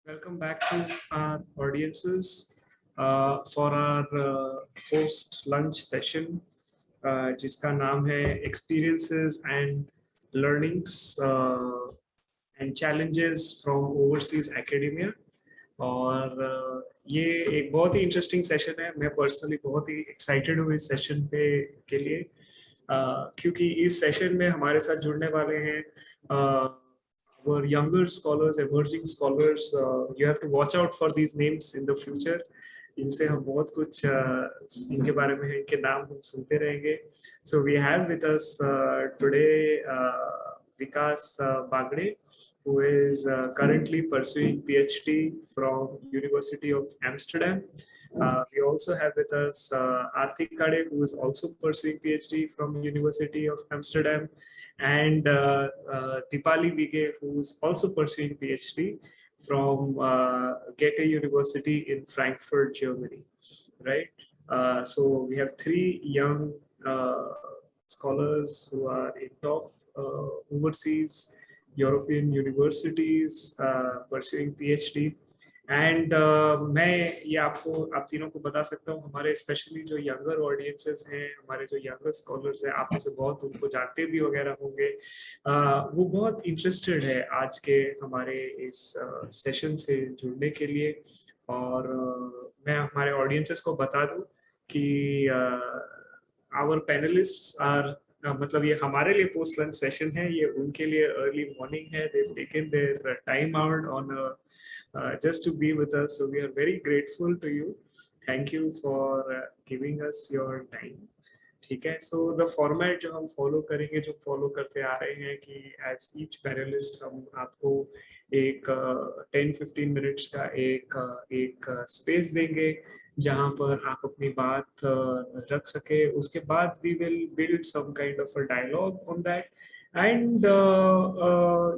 Welcome back to our audiences for our post-lunch session, जिसका नाम है Experiences and Learnings and Challenges from Overseas Academia. और ये एक बहुत ही इंटरेस्टिंग सेशन है. मैं पर्सनली बहुत ही एक्साइटेड हूँ इस सेशन पे के लिए, क्योंकि इस सेशन में हमारे साथ जुड़ने वाले हैं our younger scholars, emerging scholars. You have to watch out for these names in the future. इनसे हम बहुत कुछ इनके बारे में इनके नाम हम सुनते रहेंगे. So we have with us today Vikas Bagde, who is currently pursuing PhD from University of Amsterdam. We also have with us Arti Kade, who is also pursuing PhD from University of Amsterdam, and Dipali Bige, who is also pursuing PhD from Goethe University in Frankfurt, Germany. Right. So we have three young scholars who are in top overseas European universities pursuing PhD. And मैं ये आप तीनों को बता सकता हूँ, हमारे specially जो यंगर ऑडियंसेस हैं, हमारे जो यंगर स्कॉलर्स हैं, आप में से बहुत उनको जानते भी वगैरह होंगे, वो बहुत इंटरेस्टेड है आज के हमारे इस सेशन से जुड़ने के लिए. और मैं हमारे ऑडियंसेस को बता दूं कि आवर पैनलिस्ट्स आर मतलब ये हमारे लिए पोस्ट लंच सेशन है, ये उनके लिए अर्ली मॉर्निंग है. They have taken their time out on just to be with us. So we are very grateful to you. Thank you for giving us your time. ठीक है. So the format जो हम follow करेंगे, जो follow करते आ रहे हैं कि as each panelist हम आपको एक 10-15 minutes का एक space देंगे जहाँ पर आप अपनी बात रख सके. उसके बाद we will build some kind of a dialogue on that. And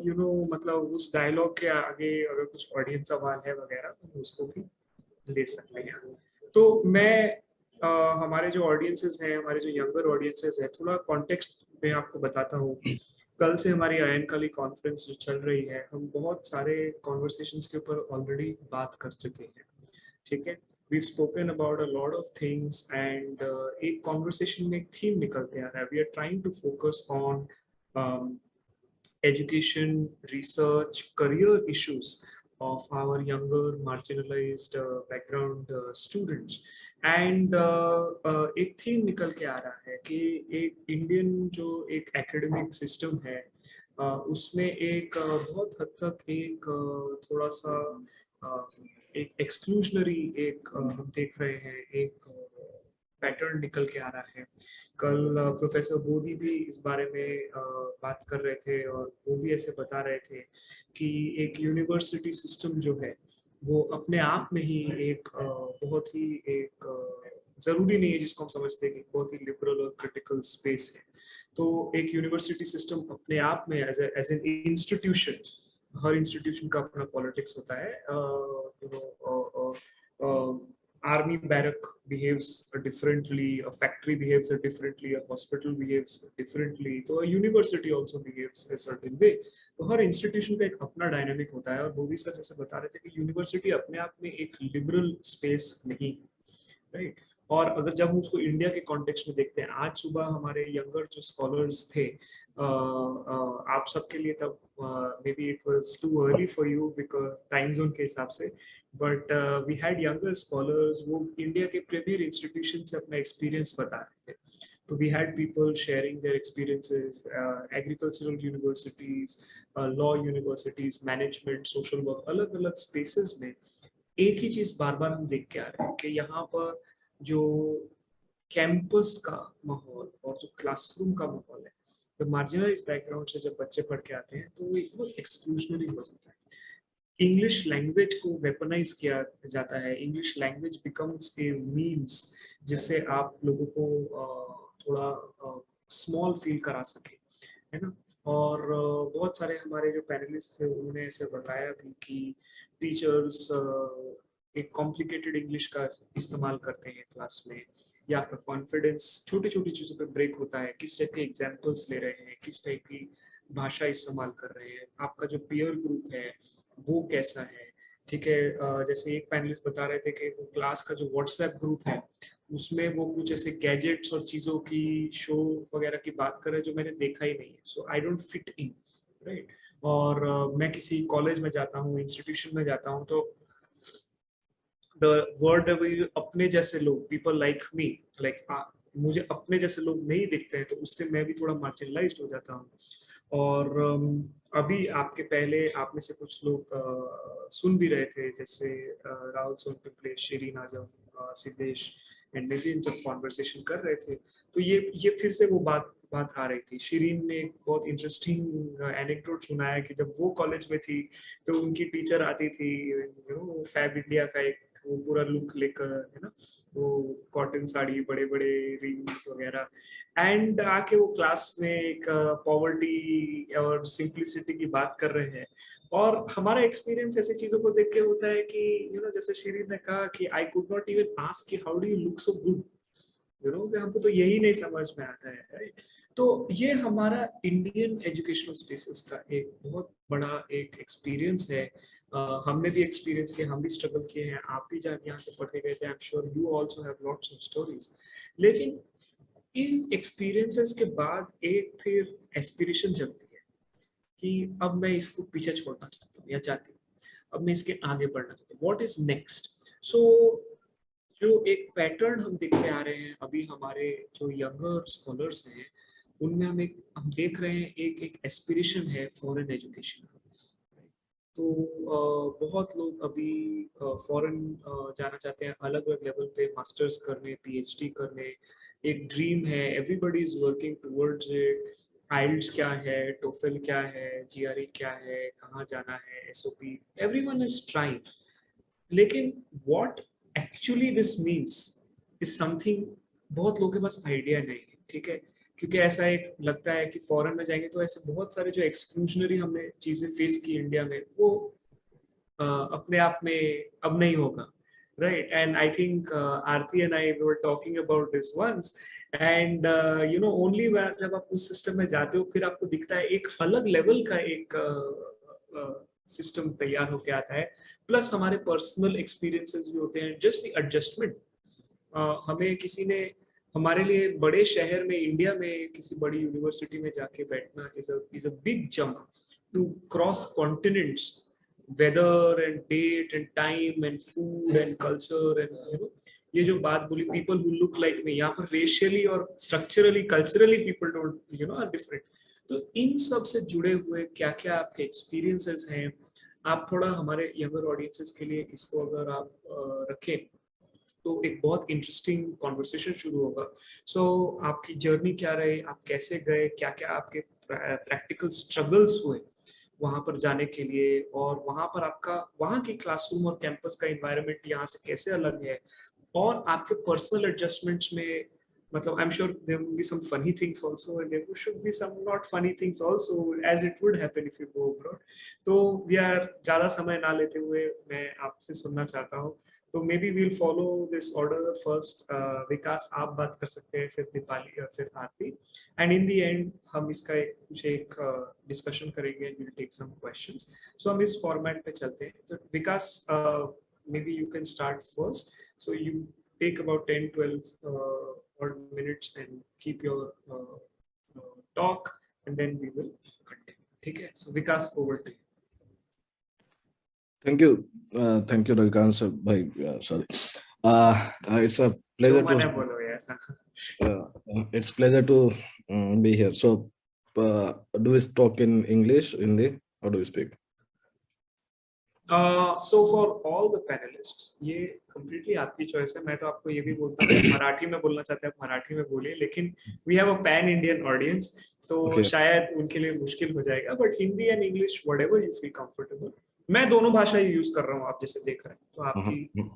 you know मतलब उस डायलॉग के आगे अगर कुछ ऑडियंस सवाल है वगैरह तो उसको भी ले सकते हैं. तो मैं हमारे जो ऑडियंसेस हैं, हमारे जो यंगर ऑडियंसेस हैं, थोड़ा कॉन्टेक्स्ट में आपको बताता हूँ. कल से हमारी अयनकाली कॉन्फ्रेंस जो चल रही है, हम बहुत सारे कॉन्वर्सेशंस के ऊपर ऑलरेडी बात कर चुके हैं. ठीक है. We've spoken about a lot of things and एक कॉन्वर्सेशन में एक थीम निकलते आ रहा है. We are trying to focus on education, research, career issues of our younger marginalized background students. And एक थीम निकल के आ रहा है कि एक इंडियन जो एक एकेडमिक सिस्टम है, उसमें एक बहुत हद तक एक थोड़ा सा एक एक्सक्लूजनरी एक हम देख रहे हैं एक पैटर्न निकल के आ रहा है. कल प्रोफेसर बोधी भी इस बारे में बात कर रहे थे और वो भी ऐसे बता रहे थे कि एक यूनिवर्सिटी सिस्टम जो है वो अपने आप में ही एक बहुत ही एक जरूरी नहीं है जिसको हम समझते हैं कि बहुत ही लिबरल और क्रिटिकल स्पेस है. तो एक यूनिवर्सिटी सिस्टम अपने आप में एज एन इंस्टीट्यूशन, हर इंस्टीट्यूशन का अपना पॉलिटिक्स होता है. Army barrack behaves differently, a factory behaves differently, a hospital behaves differently, तो a university also behaves a certain way. तो हर इंस्टीट्यूशन का एक अपना डायनामिक होता है. और बोधी सर जैसे बता रहे थे कि यूनिवर्सिटी अपने आप में एक लिबरल स्पेस नहीं, राइट. और अगर जब हम उसको इंडिया के कॉन्टेक्स्ट में देखते हैं, आज सुबह हमारे यंगर जो स्कॉलर्स थे, आप सबके लिए तब maybe it was too early for you because time zone के हिसाब से, but we had younger scholars, वो इंडिया के प्रीमियर इंस्टीट्यूशन से अपना एक्सपीरियंस बता रहे थे. तो we had people sharing their experiences, agricultural universities, law universities, management, social work, अलग अलग स्पेसेस में एक ही चीज बार बार हम देख के आ रहे हैं कि यहाँ पर जो कैंपस का माहौल और जो क्लासरूम का माहौल है, तो मार्जिनलाइज्ड बैकग्राउंड से जब बच्चे पढ़ के आते हैं तो एक बहुत एक्सक्लूजनरी हो जाता है. इंग्लिश लैंग्वेज को वेपनाइज किया जाता है. English language becomes a means जिससे आप लोगों को थोड़ा स्मॉल फील करा सके, है ना. और बहुत सारे हमारे जो पैनलिस्ट थे उन्होंने ऐसे बताया भी कि टीचर्स एक कॉम्प्लिकेटेड इंग्लिश का इस्तेमाल करते हैं क्लास में, या आपका कॉन्फिडेंस छोटी छोटी चीज़ों पे ब्रेक होता है, किस टाइप के एग्जाम्पल्स ले रहे हैं, किस टाइप की भाषा इस्तेमाल कर रहे हैं, आपका जो पीयर ग्रुप है वो कैसा है. ठीक है। जैसे एक पैनलिस्ट बता रहे थे कि वो क्लास का जो व्हाट्सएप ग्रुप है उसमें वो कुछ ऐसे गैजेट्स और चीजों की शो वगैरह की बात कर रहे हैं जो मैंने देखा ही नहीं है, so I don't fit in, right. और मैं किसी कॉलेज में जाता हूँ, इंस्टीट्यूशन में जाता हूँ, तो द वर्ड अपने जैसे लोग, पीपल लाइक मी, लाइक मुझे अपने जैसे लोग नहीं दिखते हैं, तो उससे मैं भी थोड़ा मार्जिनलाइज्ड हो जाता हूँ। और अभी आपके पहले आप में से कुछ लोग सुन भी रहे थे, जैसे राहुल सोनटपले, शिरीन आजम, सिद्धेश एंड नितिन जब कॉन्वर्सेशन कर रहे थे, तो ये फिर से वो बात बात आ रही थी। शिरीन ने एक बहुत इंटरेस्टिंग एनेक्डोट सुनाया कि जब वो कॉलेज में थी तो उनकी टीचर आती थी, फैब इंडिया का एक वो पूरा लुक लेकर, है ना, वो कॉटन साड़ी, बड़े बड़े रिंग्स वगैरह, एंड आके वो क्लास में एक पॉवर्टी और सिंप्लिसिटी की बात कर रहे हैं। और हमारा एक्सपीरियंस ऐसी चीजों को देख के होता है कि जैसे शिरीन ने कहा कि I could not even ask कि how do you look so good, हमको तो यही नहीं समझ में आता है, right? तो ये हमारा इंडियन एजुकेशनल स्पेसिस का एक बहुत बड़ा एक एक्सपीरियंस है। हमने भी एक्सपीरियंस किया, हम भी स्ट्रगल किए हैं, आप भी जब यहाँ से पढ़ के गए थे, आई am sure you also have lots of stories. लेकिन इन एक्सपीरियंसेस के बाद एक फिर एस्पिरेशन जगती है कि अब मैं इसको पीछे छोड़ना चाहता हूँ या चाहती हूँ, अब मैं इसके आगे बढ़ना चाहता हूँ, व्हाट इज नेक्स्ट। सो जो एक पैटर्न हम देखते आ रहे हैं अभी हमारे जो यंगर स्कॉलर्स हैं, उनमें हम देख रहे हैं एक एक एस्पिरेशन है फॉरेन एजुकेशन का। तो बहुत लोग अभी फॉरेन जाना चाहते हैं, अलग अलग लेवल पे मास्टर्स करने, पीएचडी करने, एक ड्रीम है, everybody is working towards it. IELTS क्या है, टोफेल क्या है, जीआरई क्या है, कहाँ जाना है, एसओपी, एवरीवन इज ट्राइंग। लेकिन what actually this means is something बहुत लोगों के पास आइडिया नहीं है, ठीक है। क्योंकि ऐसा एक लगता है कि फॉरेन में जाएंगे तो ऐसे बहुत सारे जो एक्सक्लूजनरी हमने चीजें फेस की इंडिया में, वो अपने आप में अब नहीं होगा, right. And I think Aarti and I were talking about this once, and only जब आप उस सिस्टम में जाते हो फिर आपको दिखता है एक अलग लेवल का एक सिस्टम तैयार होके आता है। प्लस हमारे पर्सनल एक्सपीरियंसेस भी होते हैं, जस्ट द एडजस्टमेंट। हमें किसी ने हमारे लिए बड़े शहर में, इंडिया में किसी बड़ी यूनिवर्सिटी में जाके बैठना is a big jump to cross continents, weather and date and time and food and culture and ये जो बात बोली, people who look like me, यहाँ पर रेशियली और structurally culturally people don't are different. तो इन सब से जुड़े हुए क्या क्या आपके एक्सपीरियंसेस हैं, आप थोड़ा हमारे यंगर ऑडियंसेस के लिए इसको अगर आप रखें तो एक बहुत इंटरेस्टिंग कॉन्वर्सेशन शुरू होगा। सो आपकी जर्नी क्या रही, आप कैसे गए, क्या क्या आपके प्रैक्टिकल स्ट्रगल्स हुए वहां पर जाने के लिए, और वहां पर आपका वहां की क्लासरूम और कैंपस का एनवायरनमेंट यहाँ से कैसे अलग है, और आपके पर्सनल एडजस्टमेंट्स में, मतलब I am sure there will be some funny things also and there should be some not funny things also as it would happen if you go abroad. तो वी आर ज्यादा समय ना लेते हुए मैं आपसे सुनना चाहता हूँ, तो maybe we'll follow this order. First Vikas आप बात कर सकते हैं, फिर दीपाली और फिर Aarti, and in the end हम इसका कुछ एक डिस्कशन करेंगे and will take some questions. So हम इस फॉर्मेट पे चलते हैं। तो Vikas, maybe you can start first, so you take about 10-12 odd minutes and keep your talk, and then we will continue. ठीक है, so Vikas, over to you. Thank you, Ravikant bhai. Sorry, it's a pleasure it's pleasure to be here. So, do we talk in English, Hindi, or do we speak? So for all the panelists, ये completely आपकी choice है। मैं तो आपको ये भी बोलता हूँ कि मराठी में बोलना चाहते हैं आप मराठी में बोलिए, लेकिन we have a pan Indian audience, तो शायद उनके लिए मुश्किल हो जाएगा, but Hindi and English whatever you feel comfortable। मैं दोनों भाषा ही यूज कर रहा हूँ, आप जैसे देख रहे हैं, तो आपकी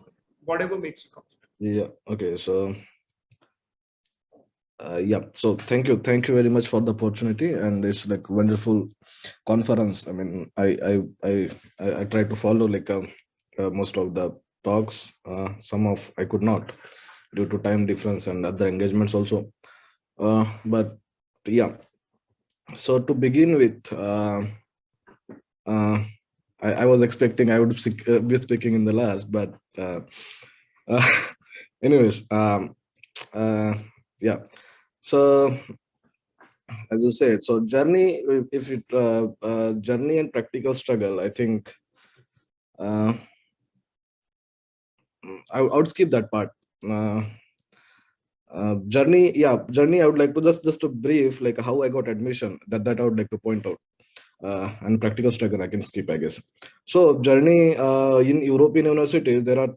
whatever makes you comfortable। Yeah. Okay. So. Yeah, so thank you very much for the opportunity, and it's like wonderful conference. I mean, I try to follow like most of the talks. Some of I could not due to time difference and other engagements also. But yeah, so to begin with, I was expecting I would be speaking in the last, but uh, anyways, yeah. So as you said, so journey, if it journey and practical struggle, I think uh, I would skip that part. Uh, journey. I would like to just to brief like how I got admission. That I would like to point out. And practical struggle I can skip, I guess. So journey in European universities, there are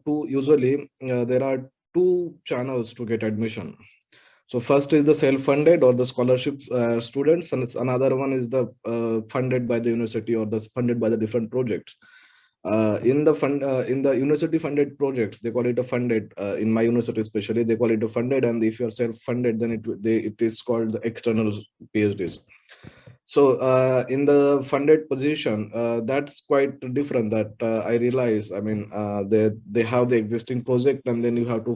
two channels to get admission. So first is the self-funded or the scholarship students, and another one is the funded by the university or the funded by the different projects. In the university funded projects, they call it a funded. In my university especially, they call it a funded, and if you are self-funded, then it is called the external PhDs. So in the funded position, that's quite different. That I realize. I mean, they have the existing project, and then you have to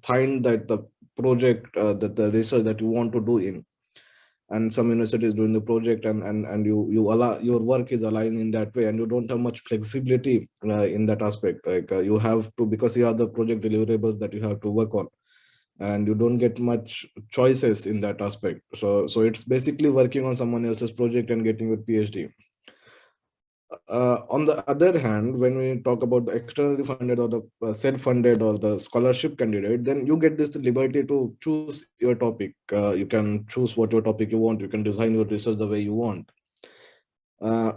find that the project that the research that you want to do in, and some universities doing the project, and you allow your work is aligned in that way, and you don't have much flexibility in that aspect. Like you have to, because you have the project deliverables that you have to work on, and you don't get much choices in that aspect. So it's basically working on someone else's project and getting your PhD. On the other hand, when we talk about the externally funded or the self-funded or the scholarship candidate, then you get this liberty to choose your topic. You can choose what your topic you want. You can design your research the way you want. Uh,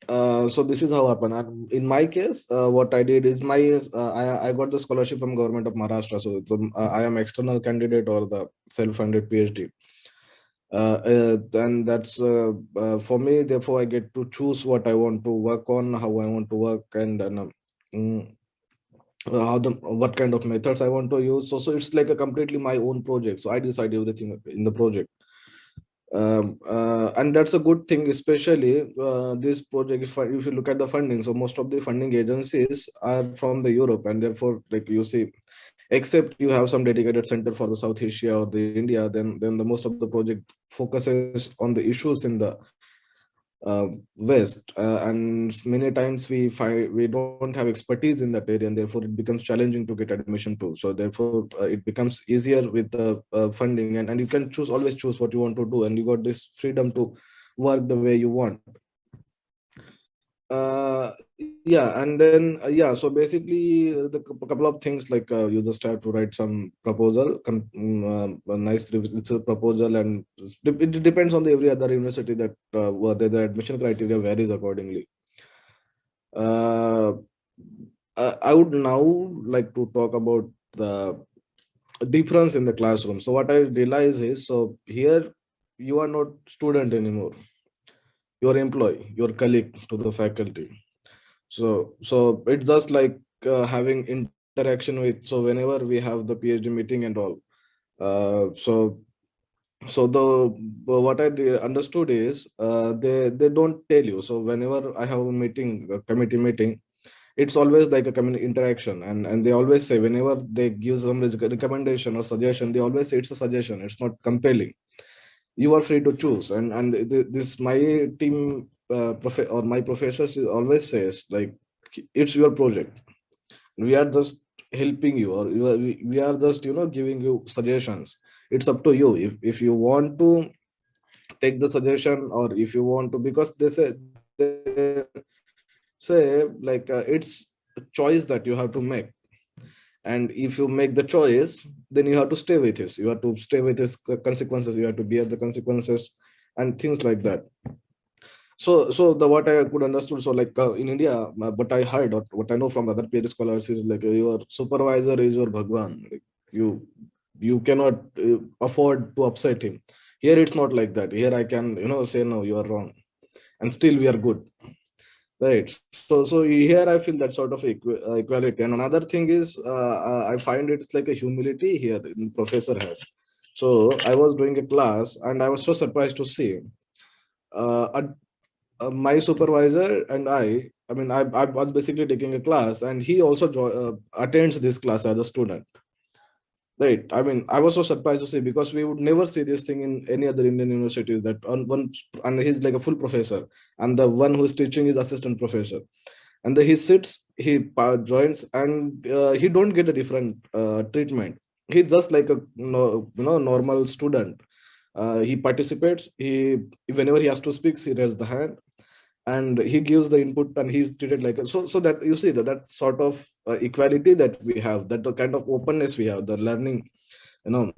uh, so this is how happened. And in my case, what I did is I got the scholarship from government of Maharashtra. So I am external candidate or the self-funded PhD. And that's for me. Therefore, I get to choose what I want to work on, how I want to work, and mm, what kind of methods I want to use. So it's like a completely my own project. So I decide everything in the project. And that's a good thing, especially this project. If you look at the funding, so most of the funding agencies are from the Europe, and therefore, like you see, except you have some dedicated center for the South Asia or the India, then the most of the project focuses on the issues in the West, and many times we find we don't have expertise in that area, and therefore it becomes challenging to get admission to. So therefore, it becomes easier with the funding, and you can always choose what you want to do, and you got this freedom to work the way you want. uh yeah, and then so basically the couple of things, like you just have to write some proposal, a nice it's a proposal, and it depends on the every other university that whether the admission criteria varies accordingly. uh I would now like to talk about the difference in the classroom. So what I realize is, so here you are not student anymore, your employee, your colleague to the faculty. So it's just like having interaction with. So whenever we have the PhD meeting and all, so the what I understood is they don't tell you. So whenever I have a meeting, a committee meeting, it's always like a interaction, and they always say, whenever they give some recommendation or suggestion, they always say it's a suggestion, it's not compelling. You are free to choose, and this my team or my professors always says, like, it's your project, we are just helping you, or we are just giving you suggestions. It's up to you if you want to take the suggestion, or if you want to, because they say like it's a choice that you have to make, and if you make the choice, then you have to stay with it. You have to stay with its consequences, you have to bear the consequences, and things like that. So the what I could understood, so like in India, what I heard or what I know from other PhD scholars is like your supervisor is your bhagwan. Like you cannot afford to upset him. Here it's not like that. Here I can say, no, you are wrong, and still we are good, right? So here I feel that sort of equality. And another thing is, I find it's like a humility here in professor has. So I was doing a class, and I was so surprised to see my supervisor and I mean, I was basically taking a class, and he also attends this class as a student. Right. I mean, I was so surprised to see, because we would never see this thing in any other Indian universities, that on one, and he's like a full professor, and the one who's teaching is assistant professor, and then he sits, he joins, and he don't get a different treatment. He's just like a normal student. He participates. He, whenever he has to speak, he raises the hand, and he gives the input, and he's treated like a, so that you see that sort of equality that we have, that the kind of openness we have, the learning, you know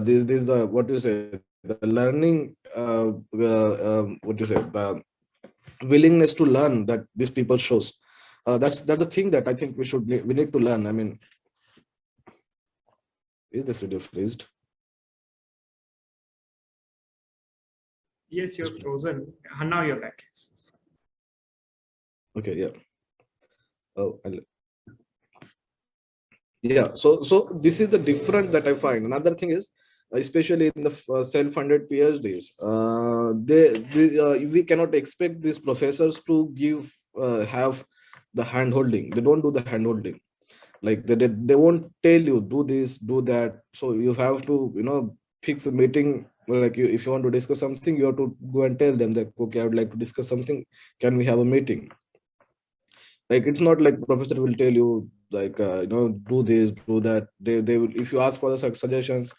this the, what you say, the learning, what you say, the willingness to learn that these people shows. That's the thing that I think we need to learn. I mean, is this video freezed? Yes, you're frozen. Now you're back. Okay, yeah. Oh, yeah. So this is the difference that I find. Another thing is, especially in the self-funded PhDs, we cannot expect these professors to have the hand holding. They don't do the hand holding. Like they won't tell you do this, do that. So you have to fix a meeting. Like if you want to discuss something, you have to go and tell them that, okay, I would like to discuss something. Can we have a meeting? Like, it's not like professor will tell you like do this, do that. They will, if you ask for the suggestions,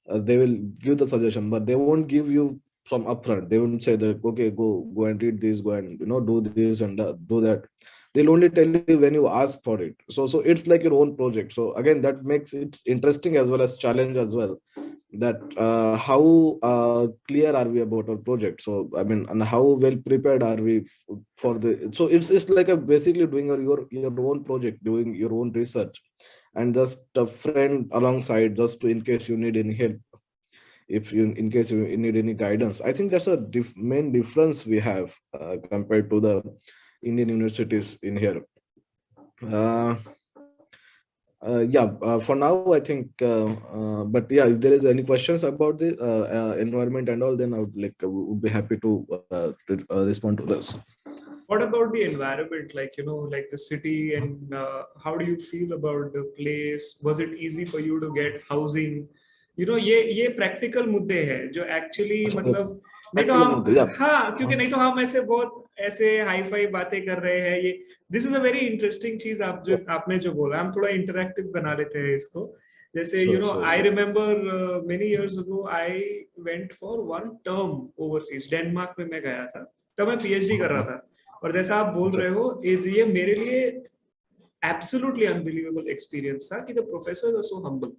they will give the suggestion, but they won't give you from upfront. They won't say that, okay, go and read this, go and do this and do that. They'll only tell you when you ask for it. So it's like your own project. So again, that makes it interesting as well as challenge as well, that how clear are we about our project. So I mean, and how well prepared are we for the, so it's like a basically doing your own project, doing your own research, and just a friend alongside, just to, in case you need any help, if you, in case you need any guidance. I think that's a main difference we have compared to the Indian universities in here. uh, for now, I think, but yeah, if there is any questions about the environment and all, then I would be happy to respond to this. What about the environment, like like the city, and how do you feel about the place? Was it easy for you to get housing? ये practical मुद्दे हैं जो actually मतलब, नहीं तो हम, Yeah. हाँ, क्योंकि नहीं तो हम ऐसे बहुत ऐसे हाई फाई बातें कर रहे हैं। ये this is a very interesting चीज आपने जो बोला, हम थोड़ा इंटरेक्टिव बना लेते हैं इसको। जैसे I remember many years ago I went for one term overseas, Denmark में मैं गया था, तब मैं पीएचडी कर रहा था। और जैसा आप बोल रहे हो, ये मेरे लिए एब्सोल्युटली अनबिलीवेबल एक्सपीरियंस था कि the professors are so humble.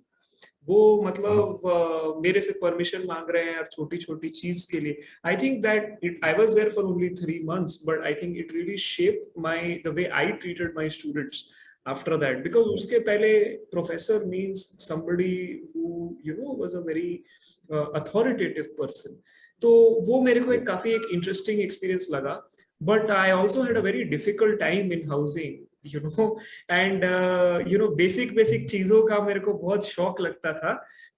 वो मतलब मेरे से परमिशन मांग रहे हैं हर छोटी छोटी चीज के लिए। I think that it, I was there for only 3 months, but I think it really shaped my the way I treated my students after that, because उसके पहले professor means somebody who was a very authoritative person. तो वो मेरे को एक काफी एक interesting experience लगा। But I also had a very difficult time in housing, and basic चीजों का मेरे को बहुत शौक लगता था।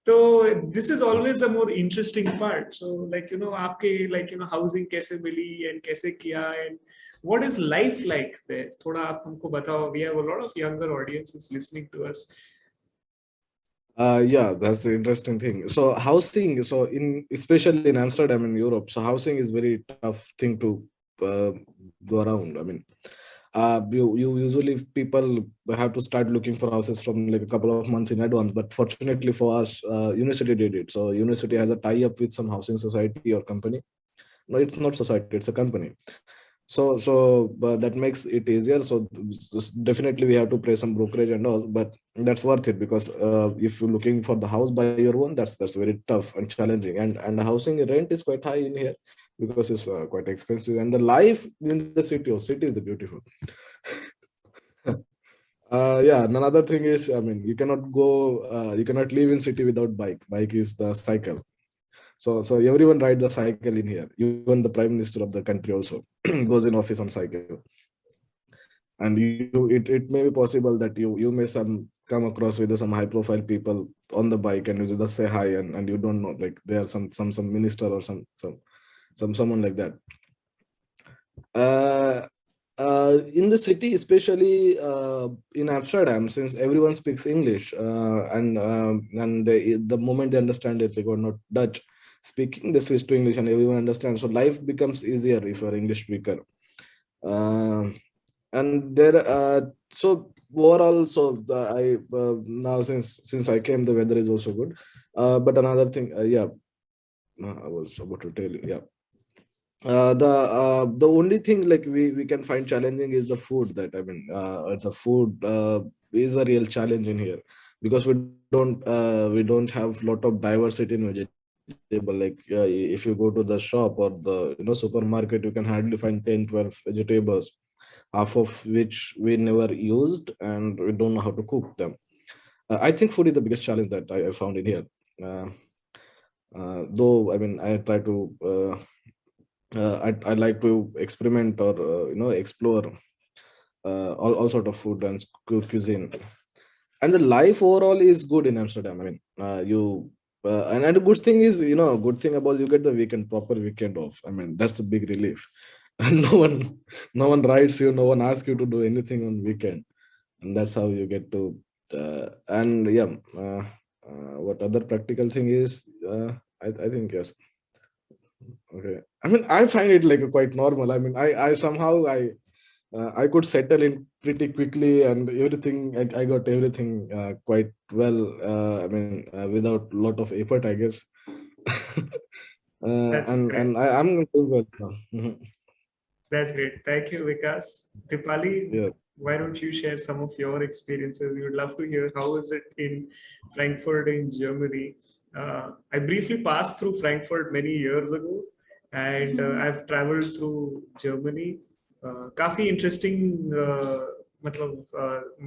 तो this is always the more interesting part. So like आपके लाइक हाउसिंग कैसे मिली एंड कैसे किया, and what is life like there, थोड़ा आप हमको बताओ। We have a lot of younger audiences listening to us. Yeah, that's the interesting thing. So housing, so in, especially in Amsterdam in Europe, so housing is very tough thing to uh, go around. I mean, you usually, people have to start looking for houses from like a couple of months in advance. But fortunately for us, university did it. So university has a tie-up with some housing society or company. No, it's not society; it's a company. But that makes it easier. So definitely we have to pay some brokerage and all, but that's worth it, because if you're looking for the house by your own, that's very tough and challenging, and the housing rent is quite high in here, because it's quite expensive, and the life in the city is the beautiful. Yeah, and another thing is, I mean, you cannot live in city without bike is the cycle. So everyone rides the cycle in here. Even the prime minister of the country also goes in office on cycle. And it may be possible that you may come across with some high profile people on the bike, and you just say hi, and you don't know, like they are some minister or someone like that. in the city, especially in Amsterdam, since everyone speaks English, and the moment they understand it, they got not Dutch speaking, they switch to English, and everyone understands. So life becomes easier if you're English speaker. And there, so overall, I now since I came, the weather is also good. But another thing, I was about to tell you, yeah. The only thing like we can find challenging is the food. That I mean, the food is a real challenge in here, because we don't have lot of diversity in vegetable. Like if you go to the shop or the supermarket, you can hardly find 10-12 vegetables, half of which we never used, and we don't know how to cook them. I think food is the biggest challenge that I found in here. Though I mean, I try to I like to experiment or explore all sort of food and cuisine. And the life overall is good in Amsterdam. I mean, you and the good thing is, good thing about you get the proper weekend off. I mean, that's a big relief. And no one writes you, no one asks you to do anything on weekend, and that's how you get to. And yeah, what other practical thing is? I think yes. Okay. I mean, I find it like a quite normal. I mean, I somehow I could settle in pretty quickly, and everything I got everything quite well. I mean, without a lot of effort, I guess. That's great. And I'm doing well now. Mhm. That's great. Thank you, Vikas. Dipali, Yeah. why don't you share some of your experiences? We would love to hear how is it in Frankfurt in Germany. I briefly passed through Frankfurt many years ago, and I've traveled through Germany. काफी interesting मतलब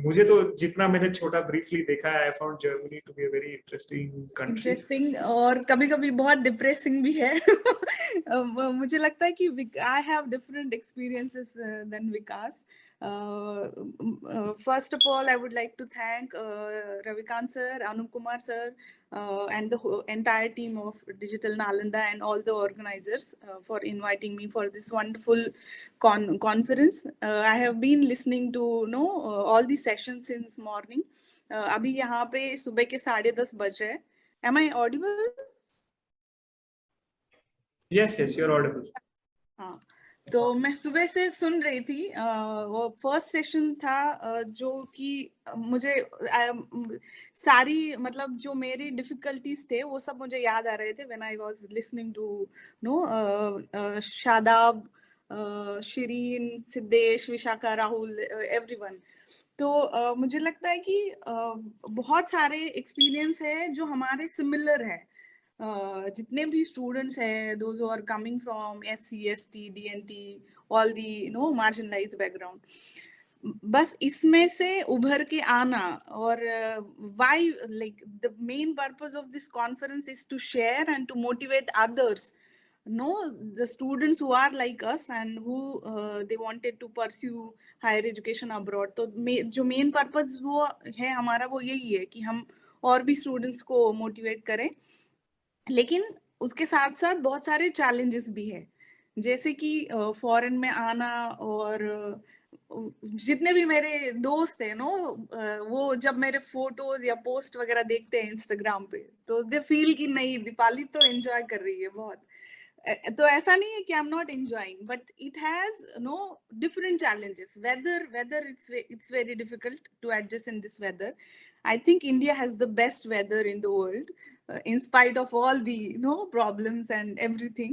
मुझे तो जितना मैंने छोटा briefly देखा है, I found Germany to be a very interesting country. Interesting और कभी-कभी बहुत डिप्रेसिंग भी है. मुझे लगता है कि I have different experiences than Vikas. First of all, I would like to thank Ravikant sir, Anup Kumar sir, and the entire team of Digital Nalanda and all the organizers for inviting me for this wonderful conference. I have been listening to all the sessions since morning. अभी यहाँ पे सुबह के 10:30 बज रहे हैं. Am I audible? Yes, you're audible. हाँ, तो मैं सुबह से सुन रही थी. वो फर्स्ट सेशन था जो कि मुझे सारी मतलब जो मेरी डिफिकल्टीज थे वो सब मुझे याद आ रहे थे when I was listening to Shadab, Shirin, Siddhesh, Vishakha, Rahul, everyone. तो मुझे लगता है कि बहुत सारे एक्सपीरियंस है जो हमारे सिमिलर है. जितने भी स्टूडेंट्स हैं, those who are coming from SC, ST, DNT, all the marginalized background, बस इसमें से उभर के आना. और why like the main purpose of this conference is to share and to motivate others, the students who are like us and who they wanted to pursue higher education abroad. तो जो main purpose वो है हमारा, वो यही है कि हम और भी स्टूडेंट्स को मोटिवेट करें. लेकिन उसके साथ साथ बहुत सारे चैलेंजेस भी है, जैसे कि फॉरेन में आना. और जितने भी मेरे दोस्त हैं वो जब मेरे फोटोज या पोस्ट वगैरह देखते हैं इंस्टाग्राम पे, तो दे फील कि नहीं, दीपाली तो एंजॉय कर रही है बहुत. तो ऐसा नहीं है कि I am not enjoying, but it has different challenges. Whether it's very difficult to adjust in this weather. I think India has the best weather in the world, in spite of all the problems and everything.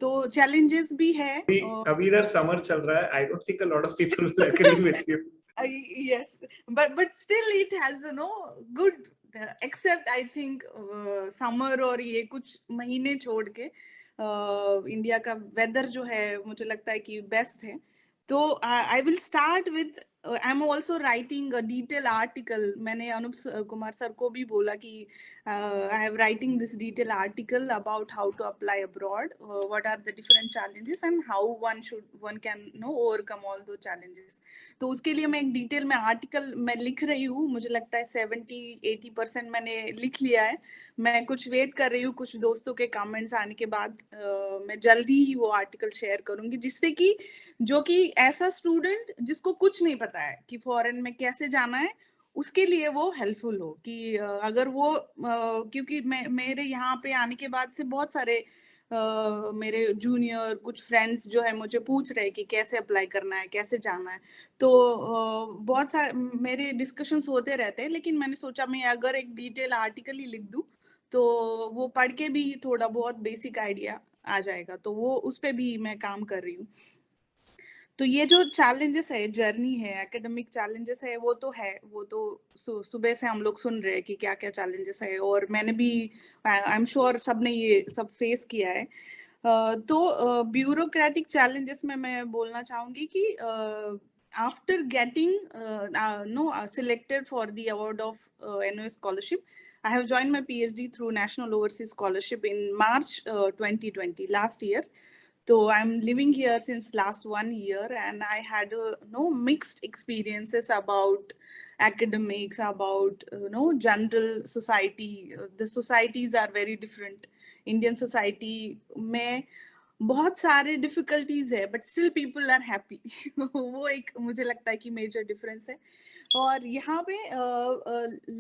तो challenges भी है. अभी इधर summer चल रहा है. I don't think a lot of people will agree with you. Yes, but still it has good, except I think summer और ये कुछ महीने छोड़ के इंडिया का वेदर जो है मुझे लगता है कि बेस्ट है. तो I will start with I am also writing a detail article. मैंने अनूप कुमार सर को भी बोला कि I have writing this detail article about how to apply abroad, what are the different challenges and how one can overcome all those challenges. तो उसके लिए मैं एक डिटेल में आर्टिकल मैं लिख रही हूँ. मुझे लगता है 70-80% मैंने लिख लिया है. मैं कुछ वेट कर रही हूँ कुछ दोस्तों के कमेंट्स आने के बाद. मैं जल्दी ही वो आर्टिकल शेयर करूंगी, जिससे कि जो कि ऐसा स्टूडेंट जिसको कुछ नहीं पता है कि फॉरेन में कैसे जाना है, उसके लिए वो हेल्पफुल हो. कि अगर वो क्योंकि मेरे यहाँ पे आने के बाद से बहुत सारे मेरे जूनियर कुछ फ्रेंड्स जो है मुझे पूछ रहे हैं कि कैसे अप्लाई करना है, कैसे जाना है. तो बहुत सारे मेरे डिस्कशंस होते रहते हैं, लेकिन मैंने सोचा मैं अगर एक डिटेल आर्टिकल ही लिख दूं तो वो पढ़ के भी थोड़ा बहुत बेसिक आइडिया आ जाएगा. तो वो उस पे भी मैं काम कर रही हूँ. तो ये जो चैलेंजेस है, जर्नी है, एकेडमिक चैलेंजेस है, वो तो है. वो तो सुबह से हम लोग सुन रहे हैं कि क्या क्या चैलेंजेस है, और मैंने भी आई एम श्योर सबने ये सब फेस किया है. तो ब्यूरोक्रेटिक चैलेंजेस में मैं बोलना चाहूंगी कि after getting selected for the award of NOS scholarship, I have joined my PhD through National Overseas Scholarship in March 2020, last year. So I'm living here since last 1 year, and I had mixed experiences about academics, about general society. The societies are very different. Indian society में बहुत सारे difficulties है, but still people are happy. वो एक मुझे लगता है कि मेजर डिफरेंस है. और यहाँ पे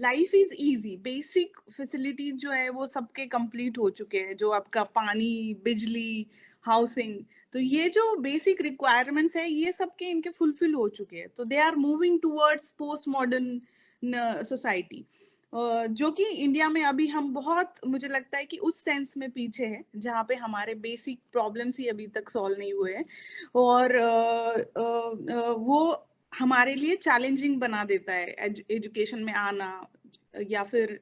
life is easy. Basic facilities जो है वो सबके कंप्लीट हो चुके हैं. जो आपका पानी, बिजली, हाउसिंग, तो ये जो बेसिक रिक्वायरमेंट्स है ये सबके इनके फुलफिल हो चुके हैं. तो they are moving towards post modern society, जो कि इंडिया में अभी हम बहुत, मुझे लगता है कि उस सेंस में पीछे है, जहाँ पे हमारे बेसिक प्रॉब्लम्स ही अभी तक सॉल्व नहीं हुए हैं. और वो हमारे लिए चैलेंजिंग बना देता है एजुकेशन में आना. या फिर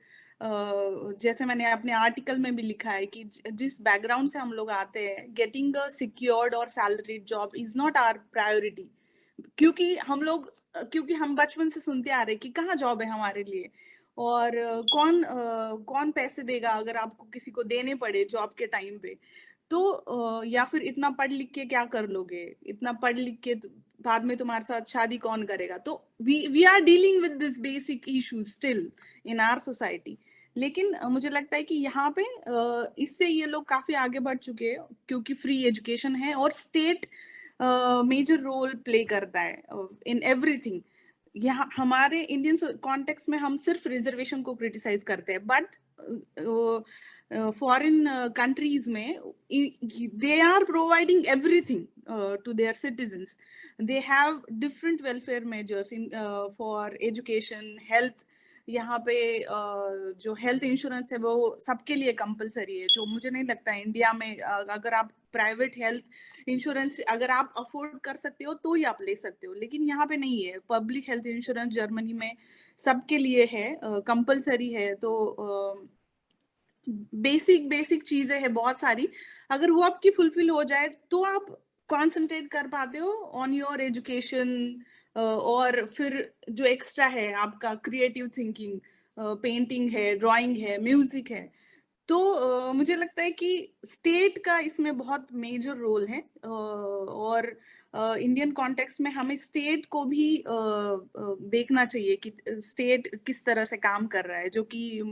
जैसे मैंने अपने आर्टिकल में भी लिखा है कि जिस बैकग्राउंड से हम लोग आते हैं, गेटिंग अ सिक्योर्ड और salaried job is not our priority. क्योंकि हम बचपन से सुनते आ रहे हैं कि कहाँ जॉब है हमारे लिए, और कौन पैसे देगा अगर आपको किसी को देने पड़े जॉब के टाइम पे. तो या फिर इतना पढ़ लिख के क्या कर लोगे, इतना पढ़ लिख के बाद में तुम्हारे साथ शादी कौन करेगा. तो we are dealing with this basic issue still in our society. लेकिन मुझे लगता है कि यहाँ पे इससे ये लोग काफी आगे बढ़ चुके हैं, क्योंकि फ्री एजुकेशन है और स्टेट मेजर रोल प्ले करता है इन एवरीथिंग. यहाँ हमारे इंडियन कॉन्टेक्स्ट में हम सिर्फ रिजर्वेशन को क्रिटिसाइज करते हैं, बट फॉरेन कंट्रीज में they are providing everything to their citizens. They have different welfare measures in for education, health. यहाँ पे जो हेल्थ इंश्योरेंस है वो सबके लिए कंपलसरी है, जो मुझे नहीं लगता है इंडिया में. अगर आप प्राइवेट हेल्थ इंश्योरेंस अगर आप अफोर्ड कर सकते हो तो ही आप ले सकते हो, लेकिन यहाँ पे नहीं है. पब्लिक हेल्थ इंश्योरेंस जर्मनी में सबके लिए है, कंपलसरी है. तो बेसिक चीजें हैं बहुत सारी. अगर वो आपकी फुलफिल हो जाए तो आप कॉन्सेंट्रेट कर पाते हो ऑन योर एजुकेशन. और फिर जो एक्स्ट्रा है आपका क्रिएटिव थिंकिंग, पेंटिंग है, ड्राइंग है, म्यूजिक है. तो मुझे लगता है कि स्टेट का इसमें बहुत मेजर रोल है. और इंडियन कॉन्टेक्स्ट में हमें स्टेट को भी देखना चाहिए कि स्टेट किस तरह से काम कर रहा है, जो कि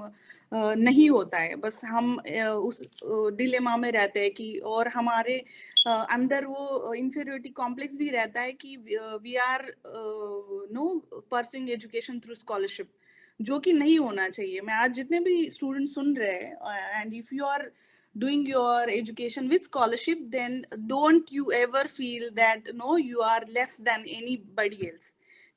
नहीं होता है. बस हम उस डिलेमा में रहते हैं कि, और हमारे अंदर वो इंफीरियरिटी कॉम्प्लेक्स भी रहता है कि we are pursuing education through scholarship, जो कि नहीं होना चाहिए. मैं आज जितने भी स्टूडेंट सुन रहे हैं, and if you are doing your education with scholarship, then don't you ever feel that no, you are less than anybody else,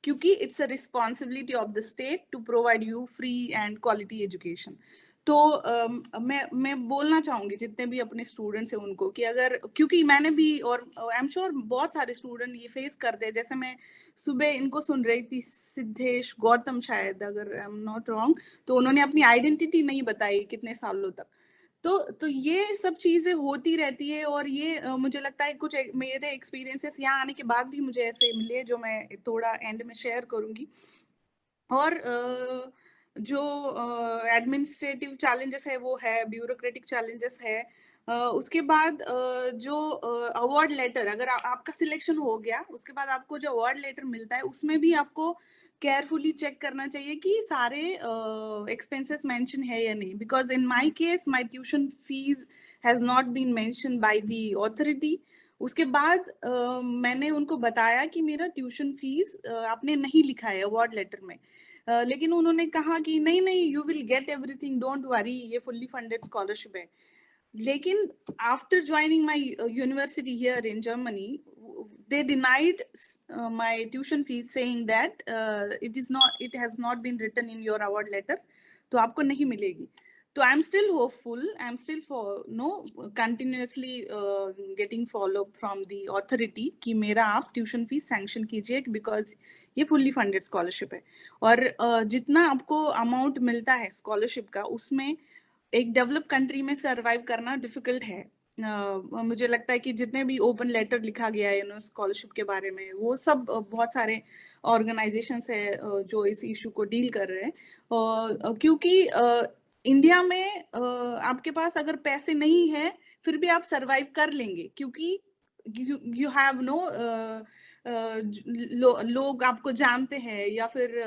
क्योंकि it's a responsibility of the state to provide you free and quality education. तो मैं बोलना चाहूंगी जितने भी अपने students हैं उनको कि अगर, क्योंकि मैंने भी, और आई एम श्योर बहुत सारे स्टूडेंट ये फेस करते हैं. जैसे मैं सुबह इनको सुन रही थी, सिद्धेश गौतम शायद, अगर आई एम नॉट रॉन्ग, तो उन्होंने अपनी आइडेंटिटी नहीं बताई कितने सालों तक. तो ये सब चीजें होती रहती है, और ये मुझे लगता है कुछ मेरे एक्सपीरियंसेस यहाँ आने के बाद भी मुझे ऐसे मिले जो मैं थोड़ा एंड में शेयर करूंगी। और जो एडमिनिस्ट्रेटिव चैलेंजेस है वो है, ब्यूरोक्रेटिक चैलेंजेस है। उसके बाद जो अवार्ड लेटर, अगर आपका सिलेक्शन हो गया, उसके बाद आपको जो अवार्ड लेटर मिलता है उसमें भी आपको केयरफुली चेक करना चाहिए कि सारे एक्सपेंसेस मेंशन है या नहीं, because in my case my tuition fee has not been mention by the authority. उसके बाद मैंने उनको बताया कि मेरा ट्यूशन फीस आपने नहीं लिखा है अवार्ड लेटर में, लेकिन उन्होंने कहा कि नहीं नहीं, you will get everything, don't worry, ये फुल्ली फंडेड स्कॉलरशिप है। लेकिन after joining my university here in Germany, they denied my tuition fees, saying that it has not been written in your award letter, तो आपको नहीं मिलेगी। तो I am still hopeful, I am still continuously getting follow up from the authority कि मेरा आप tuition fees sanction कीजिए, because ये फुल्ली फंडेड स्कॉलरशिप है। और जितना आपको अमाउंट मिलता है स्कॉलरशिप का, उसमें एक डेवलप कंट्री में सरवाइव करना डिफिकल्ट है। मुझे लगता है कि जितने भी ओपन लेटर लिखा गया है स्कॉलरशिप के बारे में, वो सब बहुत सारे ऑर्गेनाइजेशंस है जो इस इशू को डील कर रहे हैं। क्योंकि इंडिया में आपके पास अगर पैसे नहीं है फिर भी आप सरवाइव कर लेंगे, क्योंकि यू हैव नो लोग आपको जानते हैं, या फिर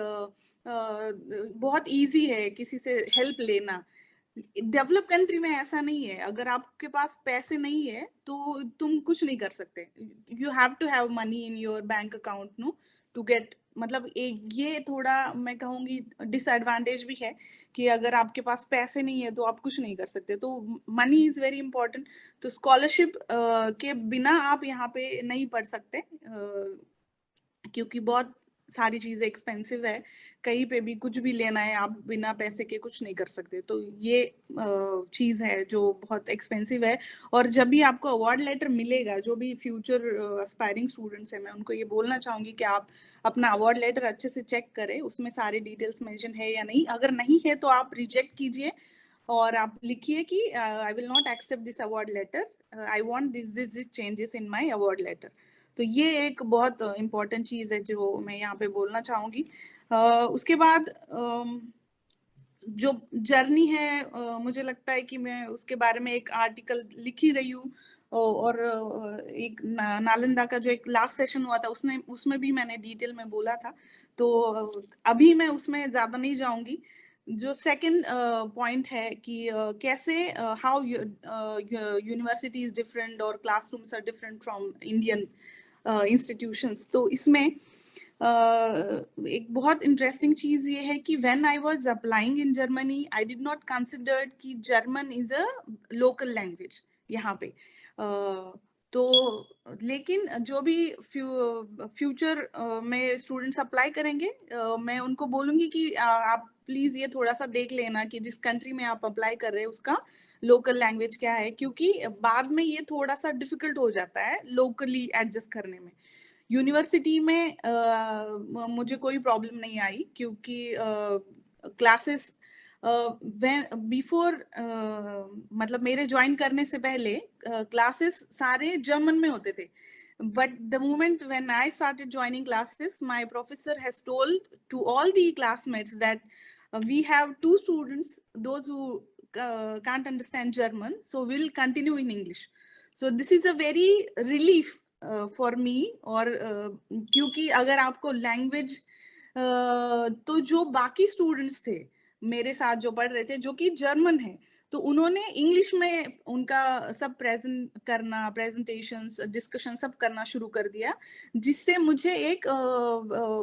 बहुत इजी है किसी से हेल्प लेना। डेवलप कंट्री में ऐसा नहीं है, अगर आपके पास पैसे नहीं है तो तुम कुछ नहीं कर सकते। You have to have money in your bank account no to get, मतलब ये थोड़ा मैं कहूँगी डिसएडवांटेज भी है कि अगर आपके पास पैसे नहीं है तो आप कुछ नहीं कर सकते। तो मनी इज वेरी इंपॉर्टेंट। तो स्कॉलरशिप के बिना आप यहाँ पे नहीं पढ़ सकते, क्योंकि बहुत सारी चीजें एक्सपेंसिव है, कहीं पे भी कुछ भी लेना है आप बिना पैसे के कुछ नहीं कर सकते। तो ये चीज है जो बहुत एक्सपेंसिव है। और जब भी आपको अवार्ड लेटर मिलेगा, जो भी फ्यूचर एस्पायरिंग स्टूडेंट्स है, मैं उनको ये बोलना चाहूंगी कि आप अपना अवार्ड लेटर अच्छे से चेक करें, उसमें सारे डिटेल्स मेंशन है या नहीं। अगर नहीं है तो आप रिजेक्ट कीजिए और आप लिखिए कि I will not accept this award letter, I want this changes in my award letter. तो ये एक बहुत इम्पोर्टेंट चीज है जो मैं यहाँ पे बोलना चाहूंगी। उसके बाद जो जर्नी है, मुझे लगता है कि मैं उसके बारे में एक आर्टिकल लिख ही रही हूँ। और एक नालंदा का जो एक लास्ट सेशन हुआ था उसमें भी मैंने डिटेल में बोला था, तो अभी मैं उसमें ज्यादा नहीं जाऊंगी। जो सेकंड पॉइंट है कि कैसे हाउ यूनिवर्सिटी इज डिफरेंट और classrooms are different from Indian institutions. तो इसमें एक बहुत इंटरेस्टिंग चीज ये है कि when I was applying in Germany, I did not considered कि German is a local language यहाँ पे। तो लेकिन जो भी फ्यूचर में स्टूडेंट्स अप्लाई करेंगे, मैं उनको बोलूंगी कि आप प्लीज ये थोड़ा सा देख लेना कि जिस कंट्री में आप अप्लाई कर रहे हैं उसका लोकल लैंग्वेज क्या है, क्योंकि बाद में ये थोड़ा सा डिफिकल्ट हो जाता है लोकली एडजस्ट करने में। यूनिवर्सिटी में मुझे कोई प्रॉब्लम नहीं आई, क्योंकि क्लासेस बिफोर मतलब मेरे ज्वाइन करने से पहले क्लासेस सारे जर्मन में होते थे। but the moment when I started joining classes, my professor has told to all the classmates that we have 2 students, those who can't understand German, so we'll continue in English. So this is a very relief for me। और क्योंकि अगर आपको language तो जो बाकी students थे मेरे साथ जो पढ़ रहे थे जो कि जर्मन है, तो उन्होंने इंग्लिश में उनका सब प्रेजेंट करना, प्रेजेंटेशंस, डिस्कशन सब करना शुरू कर दिया, जिससे मुझे एक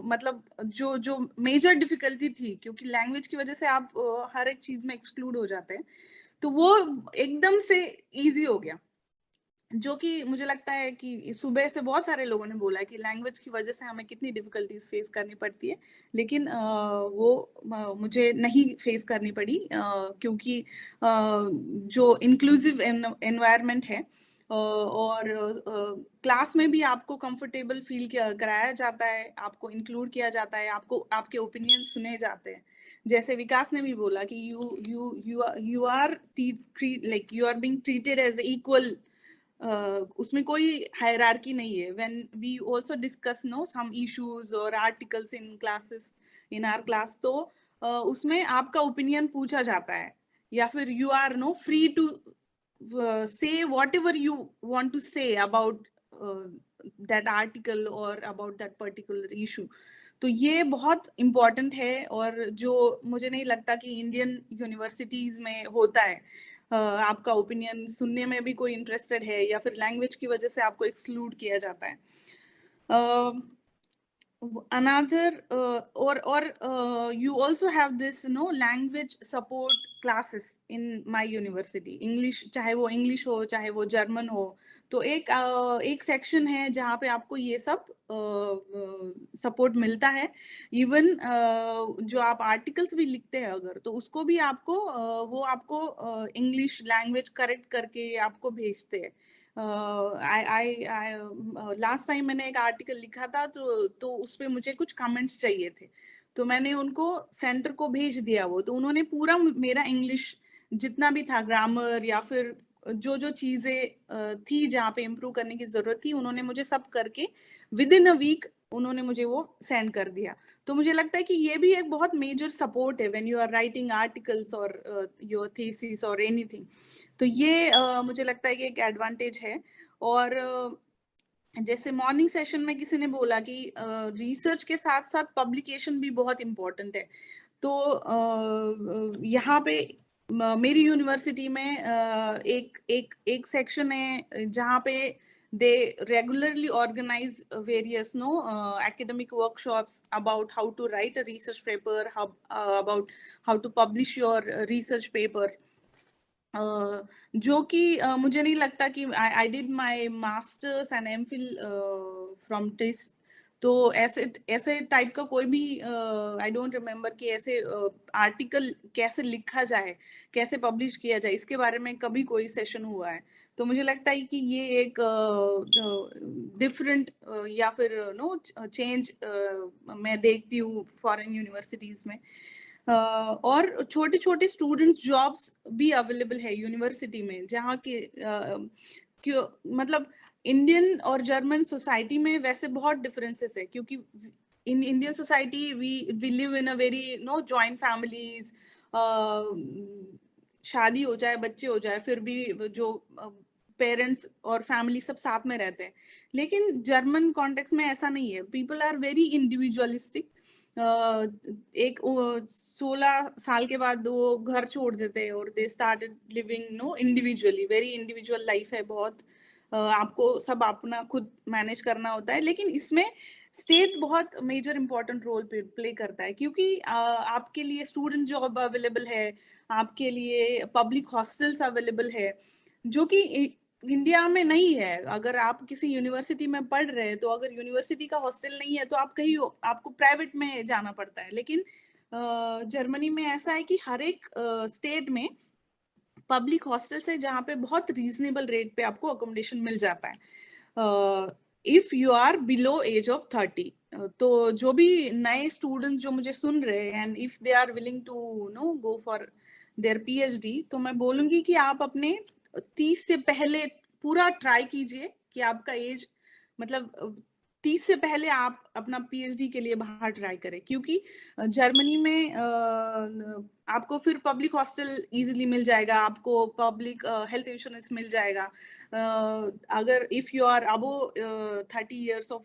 मतलब जो मेजर डिफिकल्टी थी, क्योंकि लैंग्वेज की वजह से आप हर एक चीज में एक्सक्लूड हो जाते हैं, तो वो एकदम से इजी हो गया। जो कि मुझे लगता है कि सुबह से बहुत सारे लोगों ने बोला है कि लैंग्वेज की वजह से हमें कितनी डिफिकल्टीज फेस करनी पड़ती है, लेकिन वो मुझे नहीं फेस करनी पड़ी, क्योंकि जो इंक्लूसिव एनवायरनमेंट है और क्लास में भी आपको कंफर्टेबल फील कराया जाता है, आपको इंक्लूड किया जाता है, आपको आपके ओपिनियन सुने जाते हैं। जैसे विकास ने भी बोला कि you are like you are being treated as equal, उसमें कोई हायरार्की नहीं है। When we also discuss no some issues और articles in classes in our class, तो उसमें आपका ओपिनियन पूछा जाता है, या फिर you are no free to say whatever you want to say about that article or about that particular issue. तो ये बहुत important है, और जो मुझे नहीं लगता कि इंडियन यूनिवर्सिटीज में होता है। आपका ओपिनियन सुनने में भी कोई इंटरेस्टेड है, या फिर लैंग्वेज की वजह से आपको एक्सक्लूड किया जाता है। Another or you also have this language support classes in my university. English, चाहे वो English हो चाहे वो German हो, तो एक सेक्शन है जहाँ पे आपको ये सब सपोर्ट मिलता है। इवन जो आप आर्टिकल्स भी लिखते हैं अगर, तो उसको भी आपको वो आपको इंग्लिश लैंग्वेज करेक्ट करके आपको भेजते हैं। लास्ट टाइम मैंने एक आर्टिकल लिखा था, तो उस पे मुझे कुछ कमेंट्स चाहिए थे, तो मैंने उनको सेंटर को भेज दिया वो, तो उन्होंने पूरा मेरा इंग्लिश जितना भी था, ग्रामर या फिर जो जो चीजें थी जहाँ पे इम्प्रूव करने की जरूरत थी, उन्होंने मुझे सब करके विद इन अ वीक उन्होंने मुझे वो सेंड कर दिया। तो मुझे लगता है कि ये भी एक बहुत मेजर सपोर्ट है when you are writing articles और योर थीसिस और एनीथिंग। तो ये मुझे लगता है कि एक एडवांटेज है। और जैसे मॉर्निंग सेशन में किसी ने बोला कि रिसर्च के साथ साथ पब्लिकेशन भी बहुत इम्पोर्टेंट है, तो यहाँ पे मेरी यूनिवर्सिटी में एक सेक्शन है जहाँ पे they regularly organize various academic workshops about how to write a research paper, about how to publish your research paper. जो कि मुझे नहीं लगता कि I did my masters and MPhil from TISS, तो ऐसे टाइप का कोई भी आई डोंट रिमेम्बर कि ऐसे आर्टिकल कैसे लिखा जाए, कैसे पब्लिश किया जाए, इसके बारे में कभी कोई सेशन हुआ है। तो मुझे लगता है कि ये एक डिफरेंट या फिर चेंज मैं देखती हूँ फॉरेन यूनिवर्सिटीज में। और छोटे छोटे स्टूडेंट जॉब्स भी अवेलेबल है यूनिवर्सिटी में, जहाँ के क्यों मतलब इंडियन और जर्मन सोसाइटी में वैसे बहुत डिफरेंसेस है, क्योंकि in Indian society we live in a very joint families, शादी हो जाए बच्चे हो जाए फिर भी जो पेरेंट्स और फैमिली सब साथ में रहते हैं। लेकिन जर्मन कॉन्टेक्स्ट में ऐसा नहीं है, पीपल आर वेरी इंडिविजुअलिस्टिक। एक 16 साल के बाद वो घर छोड़ देते हैं और they started living individually, very individual life है बहुत। आपको सब अपना खुद मैनेज करना होता है, लेकिन इसमें स्टेट बहुत मेजर इंपॉर्टेंट रोल प्ले करता है, क्योंकि आपके लिए स्टूडेंट जॉब अवेलेबल है, आपके लिए पब्लिक हॉस्टल्स अवेलेबल है, जो कि इंडिया में नहीं है। अगर आप किसी यूनिवर्सिटी में पढ़ रहे हैं, तो अगर यूनिवर्सिटी का हॉस्टल नहीं है तो आप कहीं आपको प्राइवेट में जाना पड़ता है। लेकिन जर्मनी में ऐसा है कि हर एक स्टेट में पब्लिक हॉस्टल्स है जहाँ पे बहुत रीजनेबल रेट पे आपको अकोमोडेशन मिल जाता है if you are below age of 30। तो जो भी नए स्टूडेंट जो मुझे सुन रहे हैं, and if they are willing to go for their PhD, तो मैं बोलूंगी कि आप अपने 30 से पहले पूरा ट्राई कीजिए कि आपका एज मतलब 30 से पहले आप अपना पीएचडी के लिए बाहर ट्राई करें, क्योंकि जर्मनी में आपको फिर पब्लिक हॉस्टल इजीली मिल जाएगा, आपको पब्लिक हेल्थ इंश्योरेंस मिल जाएगा। अगर if you are above 30 years of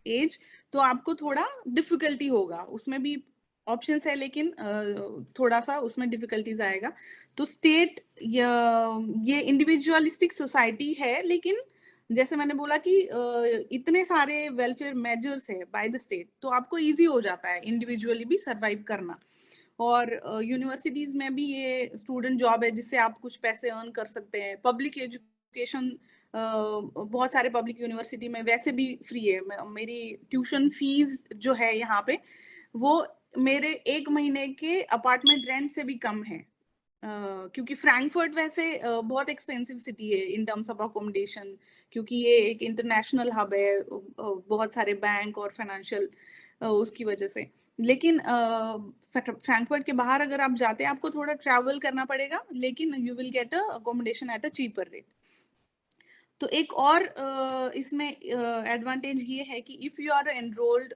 age, तो आपको थोड़ा डिफिकल्टी होगा, उसमें भी ऑप्शंस है, लेकिन थोड़ा सा उसमें डिफिकल्टीज आएगा। तो स्टेट ये इंडिविजुअलिस्टिक सोसाइटी है, लेकिन जैसे मैंने बोला कि इतने सारे वेलफेयर मेजर्स है बाय द स्टेट, तो आपको इजी हो जाता है इंडिविजुअली भी सरवाइव करना। और यूनिवर्सिटीज में भी ये स्टूडेंट जॉब है जिससे आप कुछ पैसे अर्न कर सकते हैं। पब्लिक एजुकेशन बहुत सारे पब्लिक यूनिवर्सिटी में वैसे भी फ्री है। मेरी ट्यूशन फीस जो है यहाँ पे, वो मेरे 1 महीने के अपार्टमेंट रेंट से भी कम है। क्योंकि फ्रैंकफर्ट वैसे बहुत एक्सपेंसिव सिटी है इन टर्म्स ऑफ अकोमोडेशन, क्योंकि ये एक इंटरनेशनल हब है, बहुत सारे बैंक और फाइनेंशियल उसकी वजह से। लेकिन फ्रैंकफर्ट के बाहर अगर आप जाते हैं आपको थोड़ा ट्रैवल करना पड़ेगा, लेकिन you will get a accommodation at a cheaper rate. तो एक और इसमें एडवांटेज ये है कि if you are enrolled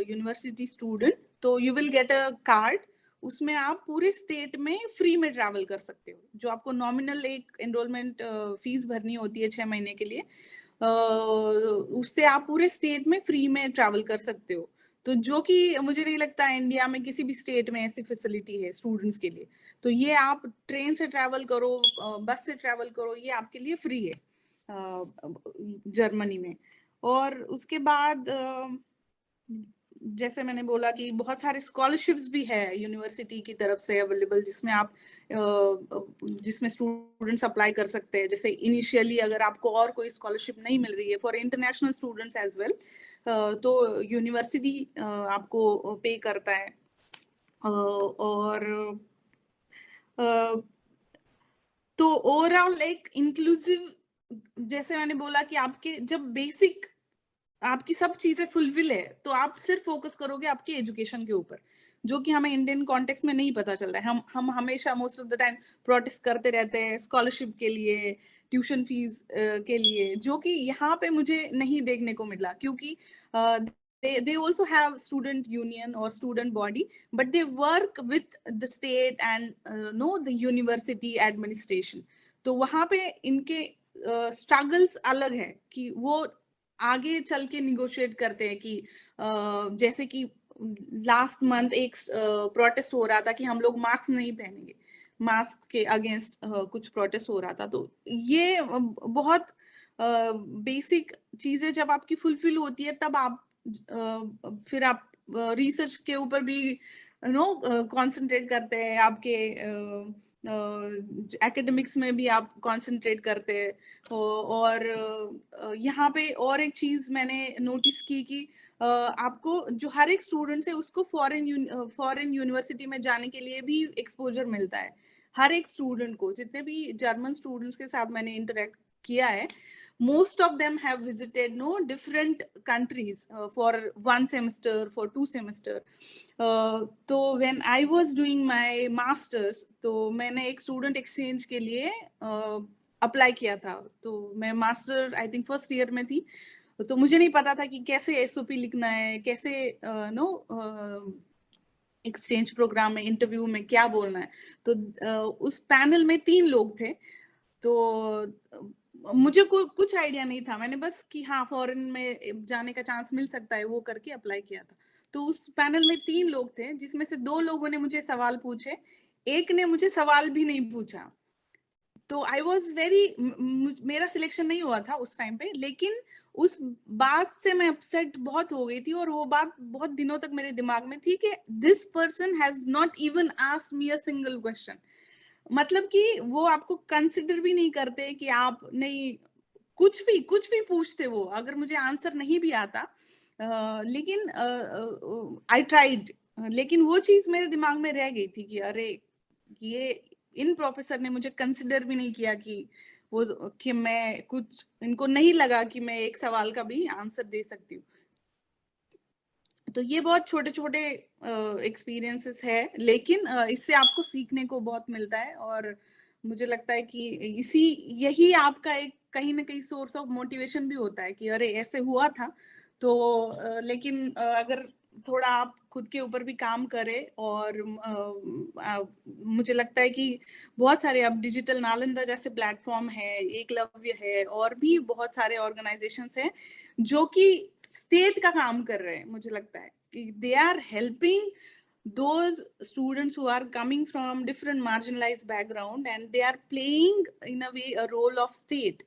university student तो you will get a card, उसमें आप पूरे स्टेट में फ्री में ट्रैवल कर सकते हो। जो आपको नॉमिनल एक एनरोलमेंट फीस भरनी होती है 6 महीने के लिए, उससे आप पूरे स्टेट में फ्री में ट्रैवल कर सकते हो। तो जो कि मुझे नहीं लगता इंडिया में किसी भी स्टेट में ऐसी फैसिलिटी है स्टूडेंट्स के लिए। तो ये आप ट्रेन से ट्रैवल करो, बस से ट्रैवल करो, ये आपके लिए फ्री है जर्मनी में। और उसके बाद जैसे मैंने बोला कि बहुत सारे स्कॉलरशिप्स भी है यूनिवर्सिटी की तरफ से अवेलेबल, जिसमें स्टूडेंट्स अप्लाई कर सकते हैं। जैसे इनिशियली अगर आपको और कोई स्कॉलरशिप नहीं मिल रही है for international students as well, तो यूनिवर्सिटी आपको पे करता है। और तो ओवरऑल एक इंक्लूसिव, जैसे मैंने बोला कि आपके जब बेसिक आपकी सब चीजें फुलफिल है तो आप सिर्फ फोकस करोगे आपके एजुकेशन के ऊपर, जो कि हमें इंडियन कॉन्टेक्स्ट में नहीं पता चलता है। हम हमेशा most of the time protest करते रहते हैं स्कॉलरशिप के लिए, ट्यूशन फीस के लिए, जो कि यहाँ पे मुझे नहीं देखने को मिला। क्योंकि they also have student union or student body, but they work with the state and the university administration. तो वहाँ पे इनके स्ट्रगल्स अलग है कि वो आगे चल के निगोशिएट करते हैं कि जैसे कि लास्ट मंथ एक प्रोटेस्ट हो रहा था कि हम लोग मास्क नहीं पहनेंगे, मास्क के अगेंस्ट कुछ प्रोटेस्ट हो रहा था। तो ये बहुत बेसिक चीजें जब आपकी फुलफिल होती है तब आप फिर आप रिसर्च के ऊपर भी कंसंट्रेट करते हैं, आपके एकेडमिक्स में भी आप कंसंट्रेट करते हैं। और यहाँ पे और एक चीज मैंने नोटिस की कि आपको जो हर एक स्टूडेंट है उसको फॉरेन यूनिवर्सिटी में जाने के लिए भी एक्सपोजर मिलता है। हर एक स्टूडेंट को, जितने भी जर्मन स्टूडेंट्स के साथ मैंने इंटरेक्ट किया है, most of them have visited different countries for 1 semester, for 2 semester. तो when I was doing my masters, तो मैंने एक स्टूडेंट एक्सचेंज के लिए अप्लाई किया था। तो मैं master I think first year में थी, तो मुझे नहीं पता था कि कैसे एसओपी लिखना है, कैसे एक्सचेंज प्रोग्राम में इंटरव्यू में क्या बोलना है। तो उस पैनल में 3 लोग थे, तो मुझे कुछ आइडिया नहीं था। मैंने बस कि हाँ फॉरेन में जाने का चांस मिल सकता है वो करके अप्लाई किया था। तो उस पैनल में 3 लोग थे, जिसमें से 2 लोगों ने मुझे सवाल पूछे, एक ने मुझे सवाल भी नहीं पूछा। तो आई वॉज वेरी, मेरा सिलेक्शन नहीं हुआ था उस टाइम पे, लेकिन उस बात से मैं अपसेट बहुत हो गई थी। और वो बात बहुत दिनों तक मेरे दिमाग में थी कि this person has not even asked me a single question. मतलब कि वो आपको कंसिडर भी नहीं करते कि आप नहीं कुछ भी पूछते वो, अगर मुझे आंसर नहीं भी आता, लेकिन आई ट्राइड। लेकिन वो चीज मेरे दिमाग में रह गई थी कि अरे ये इन प्रोफेसर ने मुझे कंसिडर भी नहीं किया कि वो, कि मैं कुछ, इनको नहीं लगा कि मैं एक सवाल का भी आंसर दे सकती हूँ। तो ये बहुत छोटे छोटे एक्सपीरियंसेस है, लेकिन इससे आपको सीखने को बहुत मिलता है। और मुझे लगता है कि यही आपका एक कहीं ना कहीं सोर्स ऑफ मोटिवेशन भी होता है कि अरे ऐसे हुआ था। तो लेकिन अगर थोड़ा आप खुद के ऊपर भी काम करें, और मुझे लगता है कि बहुत सारे अब डिजिटल नालंदा जैसे प्लेटफॉर्म है, एकलव्य है, और भी बहुत सारे ऑर्गेनाइजेशंस हैं जो कि स्टेट का काम कर रहे हैं। मुझे लगता है कि they are helping those students who are coming from different marginalized background, and they are playing in a way a role of state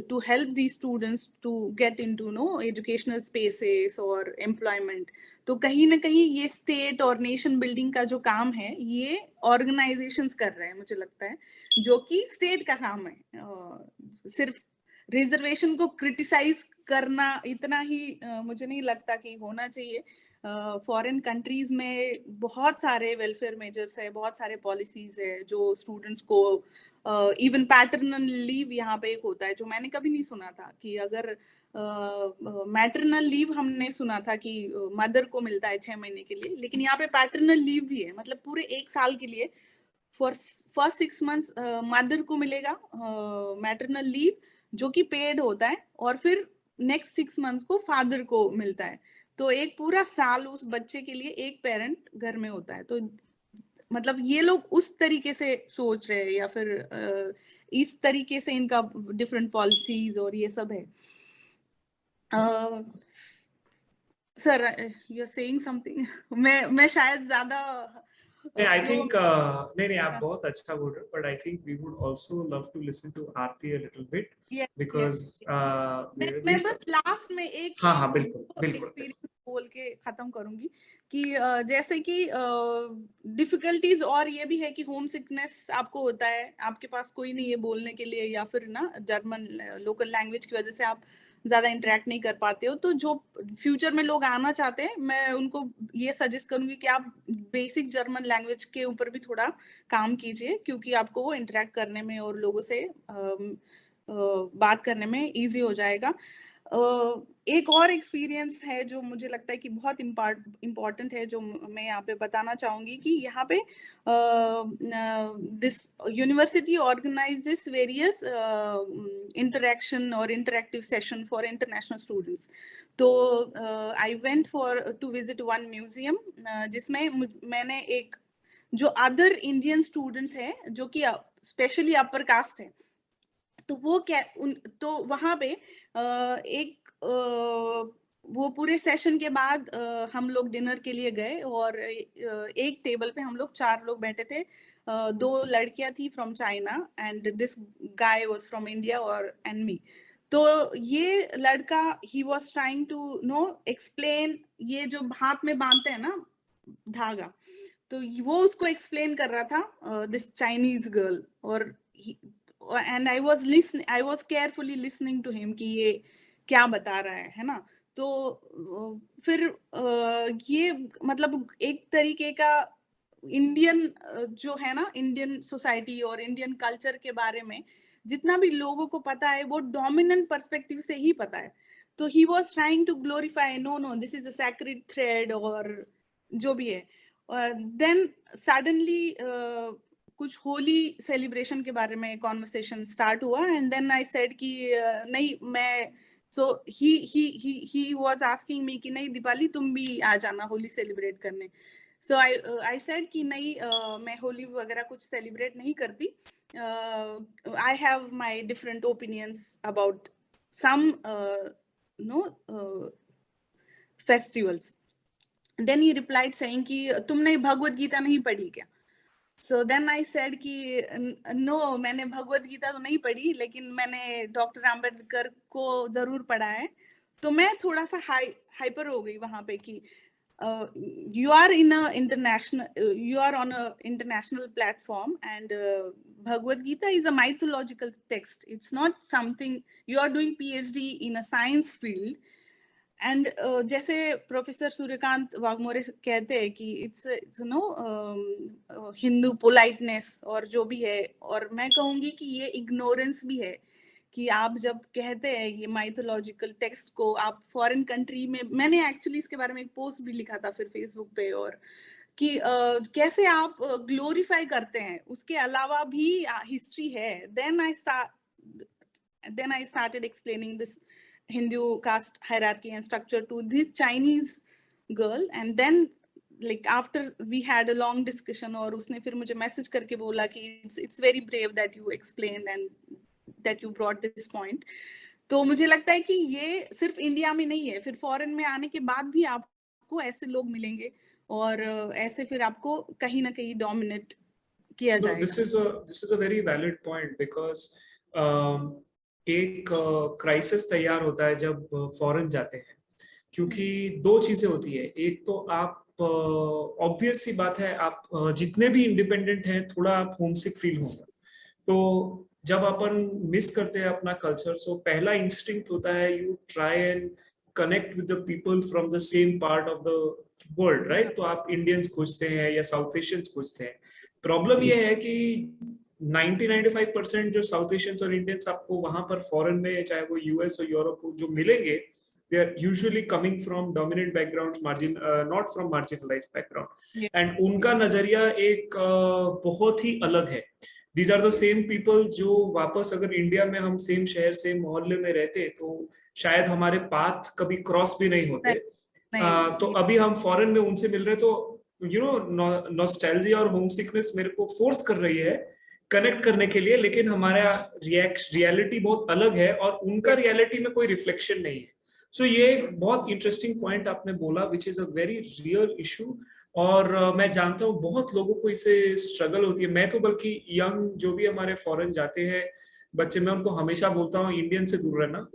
to help these students to get into educational spaces or employment. तो कहीं ना कहीं ये state और nation building का जो काम है ये ऑर्गेनाइजेशंस कर रहे हैं, मुझे लगता है, जो कि स्टेट का काम है। सिर्फ रिजर्वेशन को क्रिटिसाइज करना इतना ही मुझे नहीं लगता कि होना चाहिए। फॉरेन कंट्रीज में बहुत सारे वेलफेयर मेजर्स है, बहुत सारे पॉलिसीज है जो स्टूडेंट्स को इवन पैटर्नल लीव यहाँ पे एक होता है जो मैंने कभी नहीं सुना था कि अगर मैटरनल लीव हमने सुना था कि मदर को मिलता है 6 महीने के लिए, लेकिन यहाँ पे पैटर्नल लीव भी है, मतलब पूरे 1 साल के लिए फॉर फर्स्ट 6 मंथ्स मदर को मिलेगा मैटरनल लीव जो कि पेड होता है, और फिर नेक्स्ट 6 मंथ को फादर को मिलता है। तो एक पूरा साल उस बच्चे के लिए एक पेरेंट घर में होता है। तो मतलब ये लोग उस तरीके से सोच रहे हैं या फिर इस तरीके से इनका डिफरेंट पॉलिसीज और ये सब है। Sir you are saying something. मैं शायद ज्यादा I think नहीं आप बहुत अच्छा बोल रहे हो, but I think we would also love to listen to Aarti a little bit because मैं बस लास्ट में एक हाँ बिल्कुल एक्सपीरियंस बोल के खत्म करूंगी कि जैसे कि डिफिकल्टीज और ये भी है कि होम सिकनेस आपको होता है, आपके पास कोई नहीं है बोलने के लिए, या फिर ना जर्मन लोकल लैंग्वेज की वजह से आप ज्यादा इंटरेक्ट नहीं कर पाते हो। तो जो फ्यूचर में लोग आना चाहते हैं, मैं उनको ये सजेस्ट करूंगी कि आप बेसिक जर्मन लैंग्वेज के ऊपर भी थोड़ा काम कीजिए, क्योंकि आपको वो इंटरेक्ट करने में और लोगों से बात करने में इजी हो जाएगा। एक और एक्सपीरियंस है जो मुझे लगता है कि बहुत इम्पोर्टेंट है, जो मैं यहाँ पे बताना चाहूंगी कि यहाँ पे this university organizes various interaction और interactive session for international students. तो I went for to visit one museum जिसमें मैंने एक जो अदर इंडियन स्टूडेंट्स हैं जो कि स्पेशली अपर कास्ट है, तो वो क्या तो वहां पे एक वो पूरे सेशन के बाद हम लोग डिनर के लिए गए और एक टेबल पे हम लोग 4 लोग बैठे थे। 2 लड़कियां थी from China and this guy was from India और एंड मी। तो ये लड़का he was trying to explain ये जो हाथ में बांधते हैं ना धागा, तो वो उसको एक्सप्लेन कर रहा था दिस चाइनीज गर्ल, और and I was carefully listening to him कि ये क्या बता रहा है ना। तो फिर ये मतलब एक तरीके का इंडियन जो है ना, इंडियन सोसाइटी और इंडियन कल्चर के बारे में जितना भी लोगों को पता है वो डोमिनेंट पर्सपेक्टिव से ही पता है। तो he was trying to glorify no this is a sacred thread और जो भी है। देन सडनली कुछ होली सेलिब्रेशन के बारे में कॉन्वर्सेशन स्टार्ट हुआ एंड देन आई सेड कि नहीं मैं सो ही वाज आस्किंग मी कि नहीं दीपाली तुम भी आ जाना होली सेलिब्रेट करने। सो आई सेड कि नहीं मैं होली वगैरह कुछ सेलिब्रेट नहीं करती, I have my different opinions about some festivals. Then he replied saying कि तुमने भगवत गीता नहीं पढ़ी क्या? So then I said कि no मैंने भगवत गीता तो नहीं पढ़ी, लेकिन मैंने डॉक्टर आम्बेडकर को जरूर पढ़ा है। तो मैं थोड़ा सा हाइपर हो गई वहां पे कि you are on a international platform and Bhagavad Gita is a mythological text. It's not something you are doing PhD in a science field. And जैसे प्रोफेसर सूर्यकांत वाघमोरे कहते हैं कि इट्स हिंदू पोलाइटनेस और जो भी है, और मैं कहूंगी कि ये इग्नोरेंस भी है कि आप जब कहते हैं ये माइथोलॉजिकल टेक्स्ट को आप फॉरेन कंट्री में, मैंने एक्चुअली इसके बारे में एक पोस्ट भी लिखा था फिर फेसबुक पे, और कि कैसे आप ग्लोरीफाई करते हैं, उसके अलावा भी हिस्ट्री है। Then I started explaining this Hindu caste hierarchy and structure to this Chinese girl, and then like after we had a long discussion और उसने फिर मुझे मैसेज करके बोला कि it's very brave that you explained and that you brought this point। तो मुझे लगता है कि ये सिर्फ इंडिया में नहीं है, फिर फॉरेन में आने के बाद भी आपको ऐसे लोग मिलेंगे और ऐसे फिर आपको कहीं ना कहीं डोमिनेट किया जाएगा। This is a very valid point because एक क्राइसिस तैयार होता है जब फॉरेन जाते हैं, क्योंकि 2 चीजें होती है। एक तो आप ऑब्वियस सी बात है आप जितने भी इंडिपेंडेंट हैं थोड़ा आप होमसिक फील होगा। तो जब अपन मिस करते हैं अपना कल्चर, सो पहला इंस्टिंक्ट होता है you try and connect with the people from the same part of the world, right? तो आप इंडियंस खोजते हैं या साउथ एशियंस खोजते हैं। प्रॉब्लम ये है कि 90-95% जो साउथ एशियंस और इंडियंस आपको वहां पर फॉरेन में, चाहे वो यूएस और यूरोप हो, जो मिलेंगे, they are usually coming from dominant backgrounds, not from marginalized background, and उनका नजरिया एक बहुत ही अलग है। These are the same people जो वापस अगर इंडिया में हम सेम शहर सेम मोहल्ले में रहते तो शायद हमारे पाथ कभी क्रॉस भी नहीं होते। तो अभी हम फॉरेन में उनसे मिल रहे, तो नॉस्टैल्जिया और होम सिकनेस मेरे को फोर्स कर रही है कनेक्ट करने के लिए, लेकिन हमारा रियलिटी बहुत अलग है और उनका रियलिटी में कोई रिफ्लेक्शन नहीं है। सो ये एक बहुत इंटरेस्टिंग पॉइंट आपने बोला, which is a very real issue. और मैं जानता हूँ बहुत लोगों को इससे स्ट्रगल होती है। मैं तो बल्कि यंग जो भी हमारे फॉरेन जाते हैं बच्चे, मैं उनको हमेशा बोलता हूँ इंडियन से दूर रहना,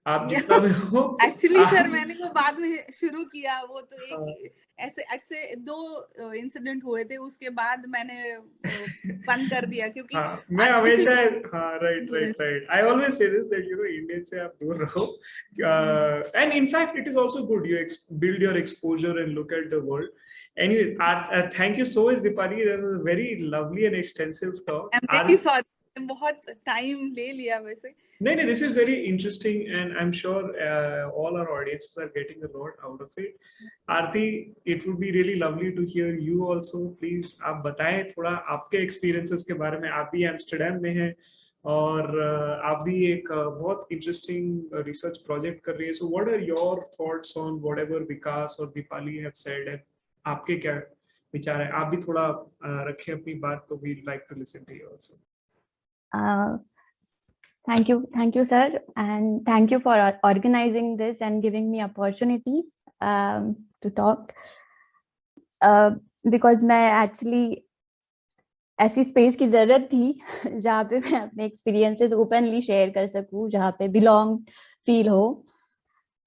आप जितना भी हो। एक्चुअली सर मैंने वो बाद में शुरू किया, वो तो एक ऐसे 2 इंसिडेंट हुए थे, उसके बाद मैंने बंद कर दिया क्योंकि मैं हमेशा right I always say this that Indian से आप दूर रहो, and in fact it is also good, you build your exposure and look at the world. Anyway, thank you so much, Dipali. That was a very lovely and extensive talk. I'm really sorry, बहुत time ले लिया वैसे। No, this is very interesting, and I'm sure all our audiences are getting a lot out of it. Aarti, it would be really lovely to hear you also. Please, आप बताएं थोड़ा आपके experiences के बारे में। आप भी एम्स्टर्डम में हैं और आप भी एक बहुत interesting research project कर रही हैं. So, what are your thoughts on whatever Vikas or Dipali have said? And आपके क्या विचार हैं? आप भी थोड़ा रखें अपनी बात, तो we'd like to listen to you also. Thank you, sir, and thank you for organizing this and giving me opportunity to talk. Because मैं actually ऐसी space की जरूरत थी जहाँ पे मैं अपने experiences openly share कर सकूँ, जहाँ पे belong feel हो,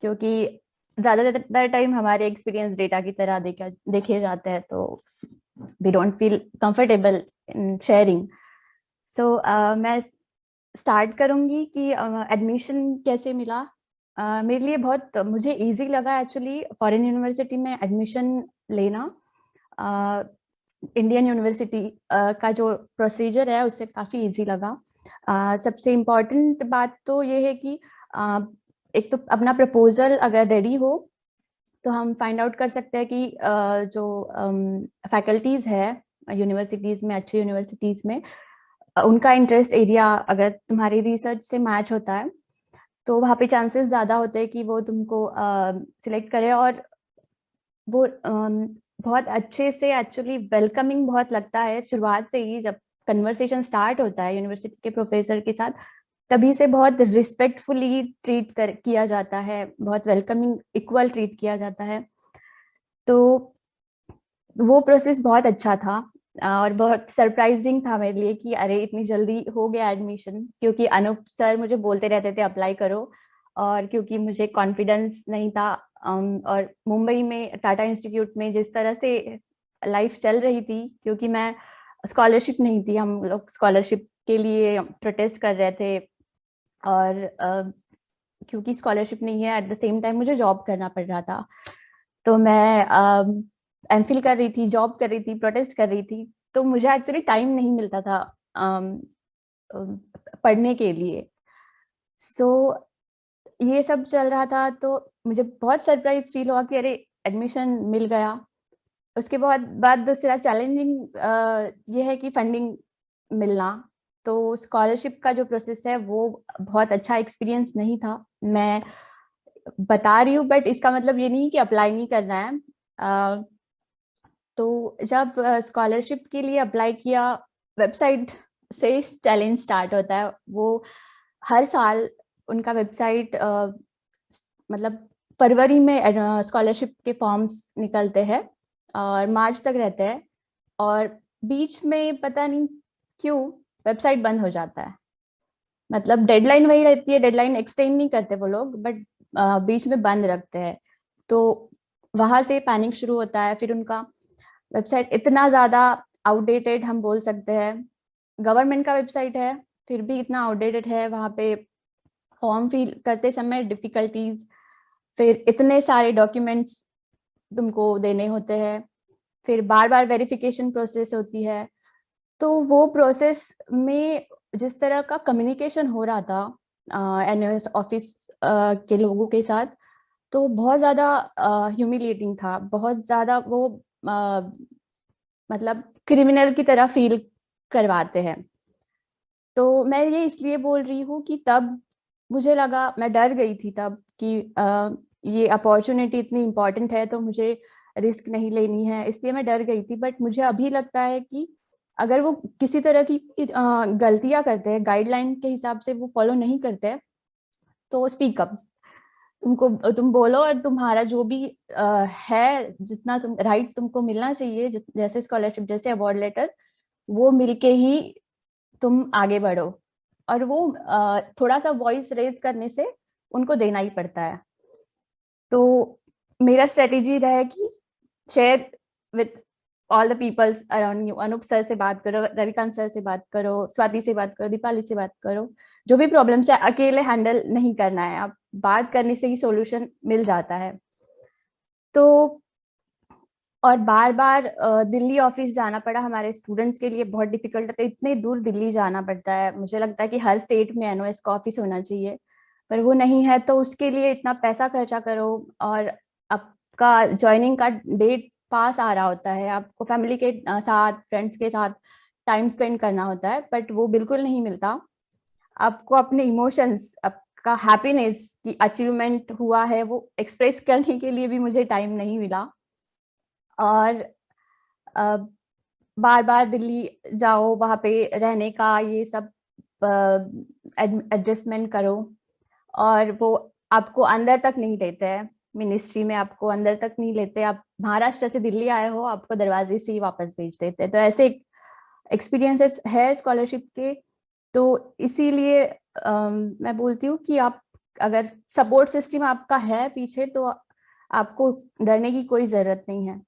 क्योंकि ज़्यादातर टाइम हमारे experience data की तरह देखे जाते हैं, तो we don't feel comfortable in sharing. So मैं स्टार्ट करूंगी कि एडमिशन कैसे मिला। मेरे लिए बहुत मुझे इजी लगा एक्चुअली फॉरेन यूनिवर्सिटी में एडमिशन लेना। इंडियन यूनिवर्सिटी का जो प्रोसीजर है उससे काफ़ी इजी लगा। सबसे इम्पॉर्टेंट बात तो ये है कि एक तो अपना प्रपोजल अगर रेडी हो तो हम फाइंड आउट कर सकते हैं कि जो फैकल्टीज़ है यूनिवर्सिटीज़ में, अच्छी यूनिवर्सिटीज़ में, उनका इंटरेस्ट एरिया अगर तुम्हारी रिसर्च से मैच होता है तो वहाँ पे चांसेस ज़्यादा होते हैं कि वो तुमको सिलेक्ट करे। और वो बहुत अच्छे से एक्चुअली वेलकमिंग बहुत लगता है शुरुआत से ही। जब कन्वर्सेशन स्टार्ट होता है यूनिवर्सिटी के प्रोफेसर के साथ, तभी से बहुत रिस्पेक्टफुली ट्रीट किया जाता है, बहुत वेलकमिंग इक्वल ट्रीट किया जाता है। तो वो प्रोसेस बहुत अच्छा था और बहुत सरप्राइजिंग था मेरे लिए कि अरे इतनी जल्दी हो गया एडमिशन, क्योंकि अनूप सर मुझे बोलते रहते थे अप्लाई करो, और क्योंकि मुझे कॉन्फिडेंस नहीं था और मुंबई में टाटा इंस्टीट्यूट में जिस तरह से लाइफ चल रही थी, क्योंकि मैं स्कॉलरशिप नहीं थी, हम लोग स्कॉलरशिप के लिए प्रोटेस्ट कर रहे थे, और क्योंकि स्कॉलरशिप नहीं है एट द सेम टाइम मुझे जॉब करना पड़ रहा था। तो मैं एमफिल कर रही थी, जॉब कर रही थी, प्रोटेस्ट कर रही थी, तो मुझे एक्चुअली टाइम नहीं मिलता था पढ़ने के लिए। सो ये सब चल रहा था, तो मुझे बहुत सरप्राइज फील हुआ कि अरे एडमिशन मिल गया। उसके बाद दूसरा चैलेंजिंग ये है कि फंडिंग मिलना। तो स्कॉलरशिप का जो प्रोसेस है वो बहुत अच्छा एक्सपीरियंस नहीं था, मैं बता रही हूँ, बट इसका मतलब ये नहीं कि अप्लाई नहीं करना है। तो जब स्कॉलरशिप के लिए अप्लाई किया, वेबसाइट से चैलेंज स्टार्ट होता है। वो हर साल उनका वेबसाइट मतलब फरवरी में स्कॉलरशिप के फॉर्म्स निकलते हैं और मार्च तक रहते हैं, और बीच में पता नहीं क्यों वेबसाइट बंद हो जाता है। मतलब डेडलाइन वही रहती है, डेडलाइन एक्सटेंड नहीं करते वो लोग, बट बीच में बंद रखते हैं। तो वहाँ से पैनिक शुरू होता है। फिर उनका वेबसाइट इतना ज़्यादा आउटडेटेड हम बोल सकते हैं, गवर्नमेंट का वेबसाइट है फिर भी इतना आउटडेटेड है। वहाँ पे फॉर्म फिल करते समय डिफिकल्टीज, फिर इतने सारे डॉक्यूमेंट्स तुमको देने होते हैं, फिर बार बार वेरिफिकेशन प्रोसेस होती है। तो वो प्रोसेस में जिस तरह का कम्युनिकेशन हो रहा था NOS ऑफिस के लोगों के साथ, तो बहुत ज़्यादा ह्यूमिलिएटिंग था, बहुत ज़्यादा वो मतलब क्रिमिनल की तरह फील करवाते हैं। तो मैं ये इसलिए बोल रही हूँ कि तब मुझे लगा, मैं डर गई थी तब कि ये अपॉर्चुनिटी इतनी इम्पोर्टेंट है तो मुझे रिस्क नहीं लेनी है, इसलिए मैं डर गई थी। बट मुझे अभी लगता है कि अगर वो किसी तरह की गलतियां करते हैं, गाइडलाइन के हिसाब से वो फॉलो नहीं करते हैं, तो स्पीक अप, तुम बोलो, और तुम्हारा जो भी है, जितना तुम राइट तुमको मिलना चाहिए, जैसे स्कॉलरशिप, जैसे अवार्ड लेटर, वो मिलके ही तुम आगे बढ़ो। और वो थोड़ा सा वॉइस रेज करने से उनको देना ही पड़ता है। तो मेरा स्ट्रेटेजी रहा है कि share with all the peoples around you. Anoop sir से बात करो, रविकांत सर से बात करो, स्वाति से बात करो, दीपाली से बात करो। जो भी प्रॉब्लम्स है अकेले हैंडल नहीं करना है, आप बात करने से ही सॉल्यूशन मिल जाता है। तो और बार बार दिल्ली ऑफिस जाना पड़ा हमारे स्टूडेंट्स के लिए, बहुत डिफिकल्ट है। इतने दूर दिल्ली जाना पड़ता है, मुझे लगता है कि हर स्टेट में NOS का ऑफिस होना चाहिए, पर वो नहीं है। तो उसके लिए इतना पैसा खर्चा करो, और आपका ज्वाइनिंग का डेट पास आ रहा होता है, आपको फैमिली के साथ, फ्रेंड्स के साथ टाइम स्पेंड करना होता है, बट वो बिल्कुल नहीं मिलता। आपको अपने इमोशंस, आपका हैप्पीनेस की अचीवमेंट हुआ है, वो एक्सप्रेस करने के लिए भी मुझे टाइम नहीं मिला। और बार बार दिल्ली जाओ, वहाँ पे रहने का ये सब एडजस्टमेंट करो, और वो आपको अंदर तक नहीं लेते हैं। मिनिस्ट्री में आपको अंदर तक नहीं लेते, आप महाराष्ट्र से दिल्ली आए हो, आपको दरवाजे से ही वापस भेज देते हैं। तो ऐसे एक्सपीरियंसेस है स्कॉलरशिप के। तो इसीलिए मैं बोलती हूँ कि आप अगर सपोर्ट सिस्टम आपका है पीछे, तो आपको डरने की कोई जरूरत नहीं है।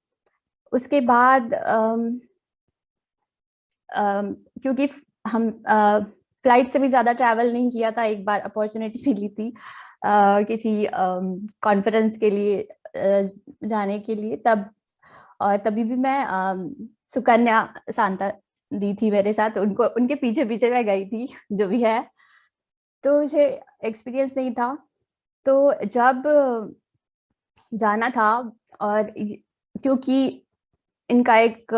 उसके बाद क्योंकि हम फ्लाइट से भी ज़्यादा ट्रैवल नहीं किया था, एक बार अपॉर्चुनिटी मिली थी किसी कॉन्फ्रेंस के लिए जाने के लिए, तब, और तभी भी मैं सुकन्या सांता दी थी मेरे साथ, उनको उनके पीछे पीछे मैं गई थी जो भी है। तो मुझे एक्सपीरियंस नहीं था। तो जब जाना था, और क्योंकि इनका एक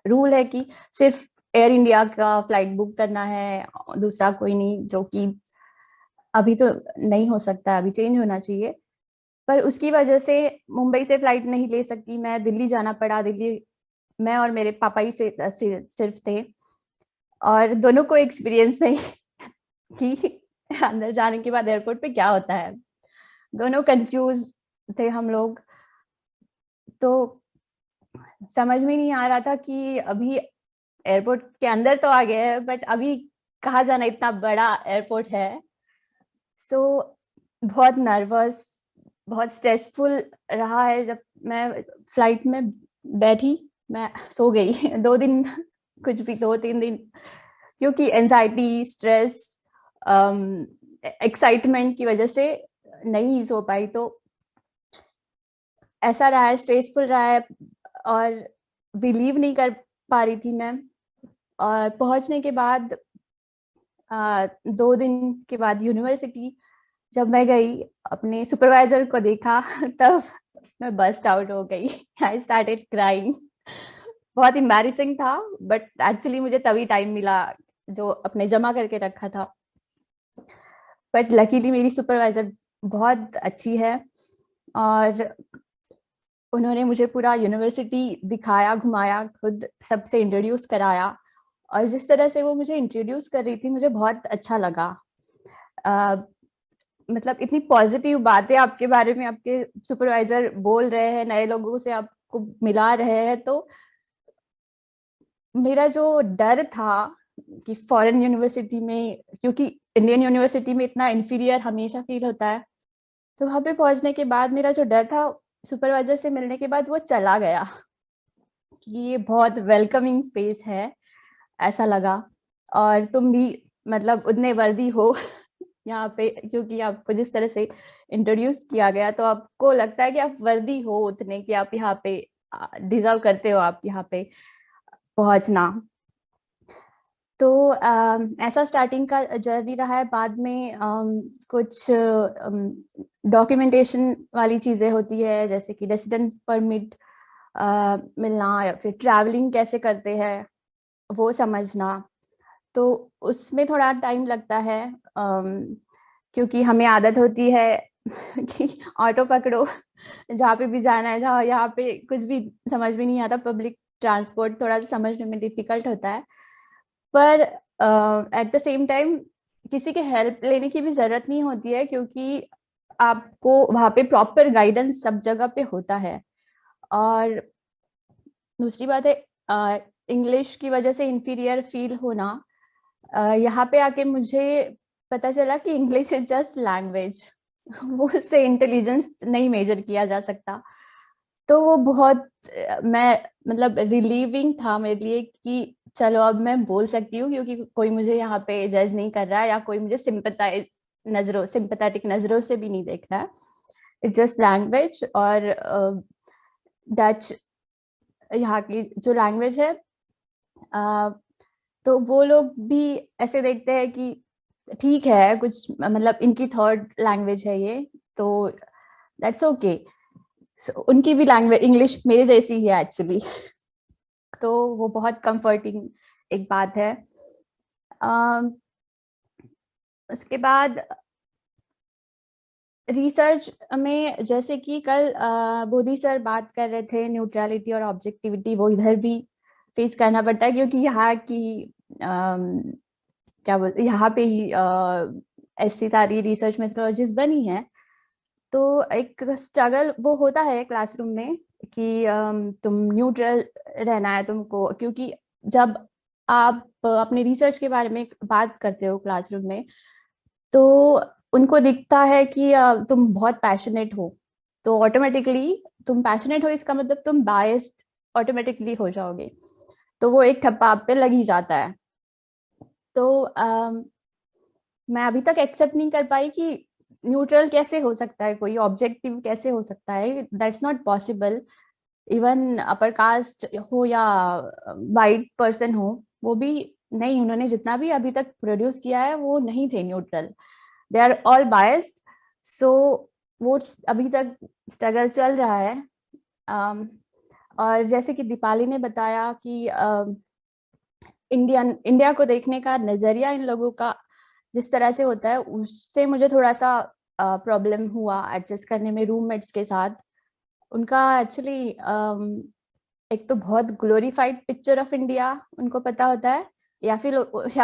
रूल है कि सिर्फ एयर इंडिया का फ्लाइट बुक करना है, दूसरा कोई नहीं, जो कि अभी तो नहीं हो सकता, अभी चेंज होना चाहिए। पर उसकी वजह से मुंबई से फ्लाइट नहीं ले सकती मैं, दिल्ली जाना पड़ा। दिल्ली मैं और मेरे पापा ही से सिर्फ थे, और दोनों को एक्सपीरियंस नहीं कि अंदर जाने के बाद एयरपोर्ट पे क्या होता है। दोनों कंफ्यूज थे हम लोग। तो समझ में नहीं आ रहा था कि अभी एयरपोर्ट के अंदर तो आ गए हैं, बट अभी कहाँ जाना, इतना बड़ा एयरपोर्ट है। सो बहुत नर्वस, बहुत स्ट्रेसफुल रहा है। जब मैं फ्लाइट में बैठी, मैं सो गई 2 दिन, कुछ भी 2-3 दिन, क्योंकि एंजाइटी, स्ट्रेस, एक्साइटमेंट की वजह से नहीं सो पाई। तो ऐसा रहा है, स्ट्रेसफुल रहा है, और बिलीव नहीं कर पा रही थी मैं। और पहुंचने के बाद 2 दिन के बाद यूनिवर्सिटी जब मैं गई, अपने सुपरवाइजर को देखा तब मैं बस्ट आउट हो गई। I started crying. बहुत एम्बैरेसिंग था, बट एक्चुअली मुझे तभी टाइम मिला जो अपने जमा करके रखा था। बट लकीली मेरी सुपरवाइजर बहुत अच्छी है, और उन्होंने मुझे पूरा यूनिवर्सिटी दिखाया, घुमाया, खुद सबसे इंट्रोड्यूस कराया। और जिस तरह से वो मुझे इंट्रोड्यूस कर रही थी, मुझे बहुत अच्छा लगा। मतलब इतनी पॉजिटिव बातें आपके बारे में आपके सुपरवाइजर बोल रहे हैं, नए लोगों से आपको मिला रहे हैं। तो मेरा जो डर था कि फॉरेन यूनिवर्सिटी में, क्योंकि इंडियन यूनिवर्सिटी में इतना इंफीरियर हमेशा फील होता है, तो वहाँ पे पहुंचने के बाद मेरा जो डर था सुपरवाइजर से मिलने के बाद वो चला गया, कि ये बहुत वेलकमिंग स्पेस है, ऐसा लगा। और तुम भी मतलब उतने वर्दी हो यहाँ पे, क्योंकि आपको जिस तरह से इंट्रोड्यूस किया गया तो आपको लगता है कि आप वर्दी हो उतने, कि आप यहाँ पे डिजर्व करते हो आप यहाँ पे पहुंचना। तो ऐसा स्टार्टिंग का जर्नी रहा है। बाद में कुछ डॉक्यूमेंटेशन वाली चीजें होती है, जैसे कि रेसिडेंस परमिट मिलना, या फिर ट्रैवलिंग कैसे करते हैं वो समझना। तो उसमें थोड़ा टाइम लगता है, क्योंकि हमें आदत होती है कि ऑटो पकड़ो, जहाँ पे भी जाना है, जहाँ यहाँ पे कुछ भी समझ में नहीं आता, पब्लिक ट्रांसपोर्ट थोड़ा सा समझने में डिफिकल्ट होता है। पर एट द सेम टाइम किसी के हेल्प लेने की भी जरूरत नहीं होती है, क्योंकि आपको वहाँ पे प्रॉपर गाइडेंस सब जगह पे होता है। और दूसरी बात है, इंग्लिश की वजह से इंफीरियर फील होना। यहाँ पे आके मुझे पता चला कि इंग्लिश इज जस्ट लैंग्वेज, वो उससे इंटेलिजेंस नहीं मेजर किया जा सकता। तो वो बहुत मैं मतलब रिलीविंग था मेरे लिए कि चलो अब मैं बोल सकती हूँ, क्योंकि कोई मुझे यहाँ पे जज नहीं कर रहा है, या कोई मुझे सिंपैथेटिक नजरों से भी नहीं देख रहा है। It's just language. और डच यहाँ की जो लैंग्वेज है, तो वो लोग भी ऐसे देखते हैं कि ठीक है, कुछ मतलब इनकी थर्ड लैंग्वेज है ये, तो दैट्स ओके। उनकी भी लैंग्वेज इंग्लिश मेरे जैसी ही है एक्चुअली। तो वो बहुत कंफर्टिंग एक बात है। उसके बाद रिसर्च में, जैसे कि कल बोधी सर बात कर रहे थे न्यूट्रलिटी और ऑब्जेक्टिविटी, वो इधर भी फेस करना पड़ता है, क्योंकि यहाँ की क्या बोलते यहाँ पे ही ऐसी सारी रिसर्च मेथोडोलॉजीज बनी है। तो एक स्ट्रगल वो होता है क्लासरूम में कि तुम न्यूट्रल रहना है तुमको, क्योंकि जब आप अपने रिसर्च के बारे में बात करते हो क्लासरूम में, तो उनको दिखता है कि तुम बहुत पैशनेट हो, तो ऑटोमेटिकली तुम पैशनेट हो इसका मतलब तुम बायस्ड ऑटोमेटिकली हो जाओगे, तो वो एक ठप्पा आप पे लग ही जाता है। तो मैं अभी तक एक्सेप्ट नहीं कर पाई कि न्यूट्रल कैसे हो सकता है, कोई ऑब्जेक्टिव कैसे हो सकता है, that's not possible. Even upper caste हो या वाइट पर्सन हो, वो भी नहीं, उन्होंने जितना भी अभी तक प्रोड्यूस किया है वो नहीं थे neutral, they are all biased. So वो अभी तक स्ट्रगल चल रहा है। और जैसे कि दीपाली ने बताया कि इंडिया को देखने का नजरिया इन लोगों का जिस तरह से होता है, उससे मुझे थोड़ा सा प्रॉब्लम हुआ एडजस्ट करने में रूममेट्स के साथ। उनका एक्चुअली एक तो बहुत ग्लोरीफाइड पिक्चर ऑफ इंडिया उनको पता होता है, या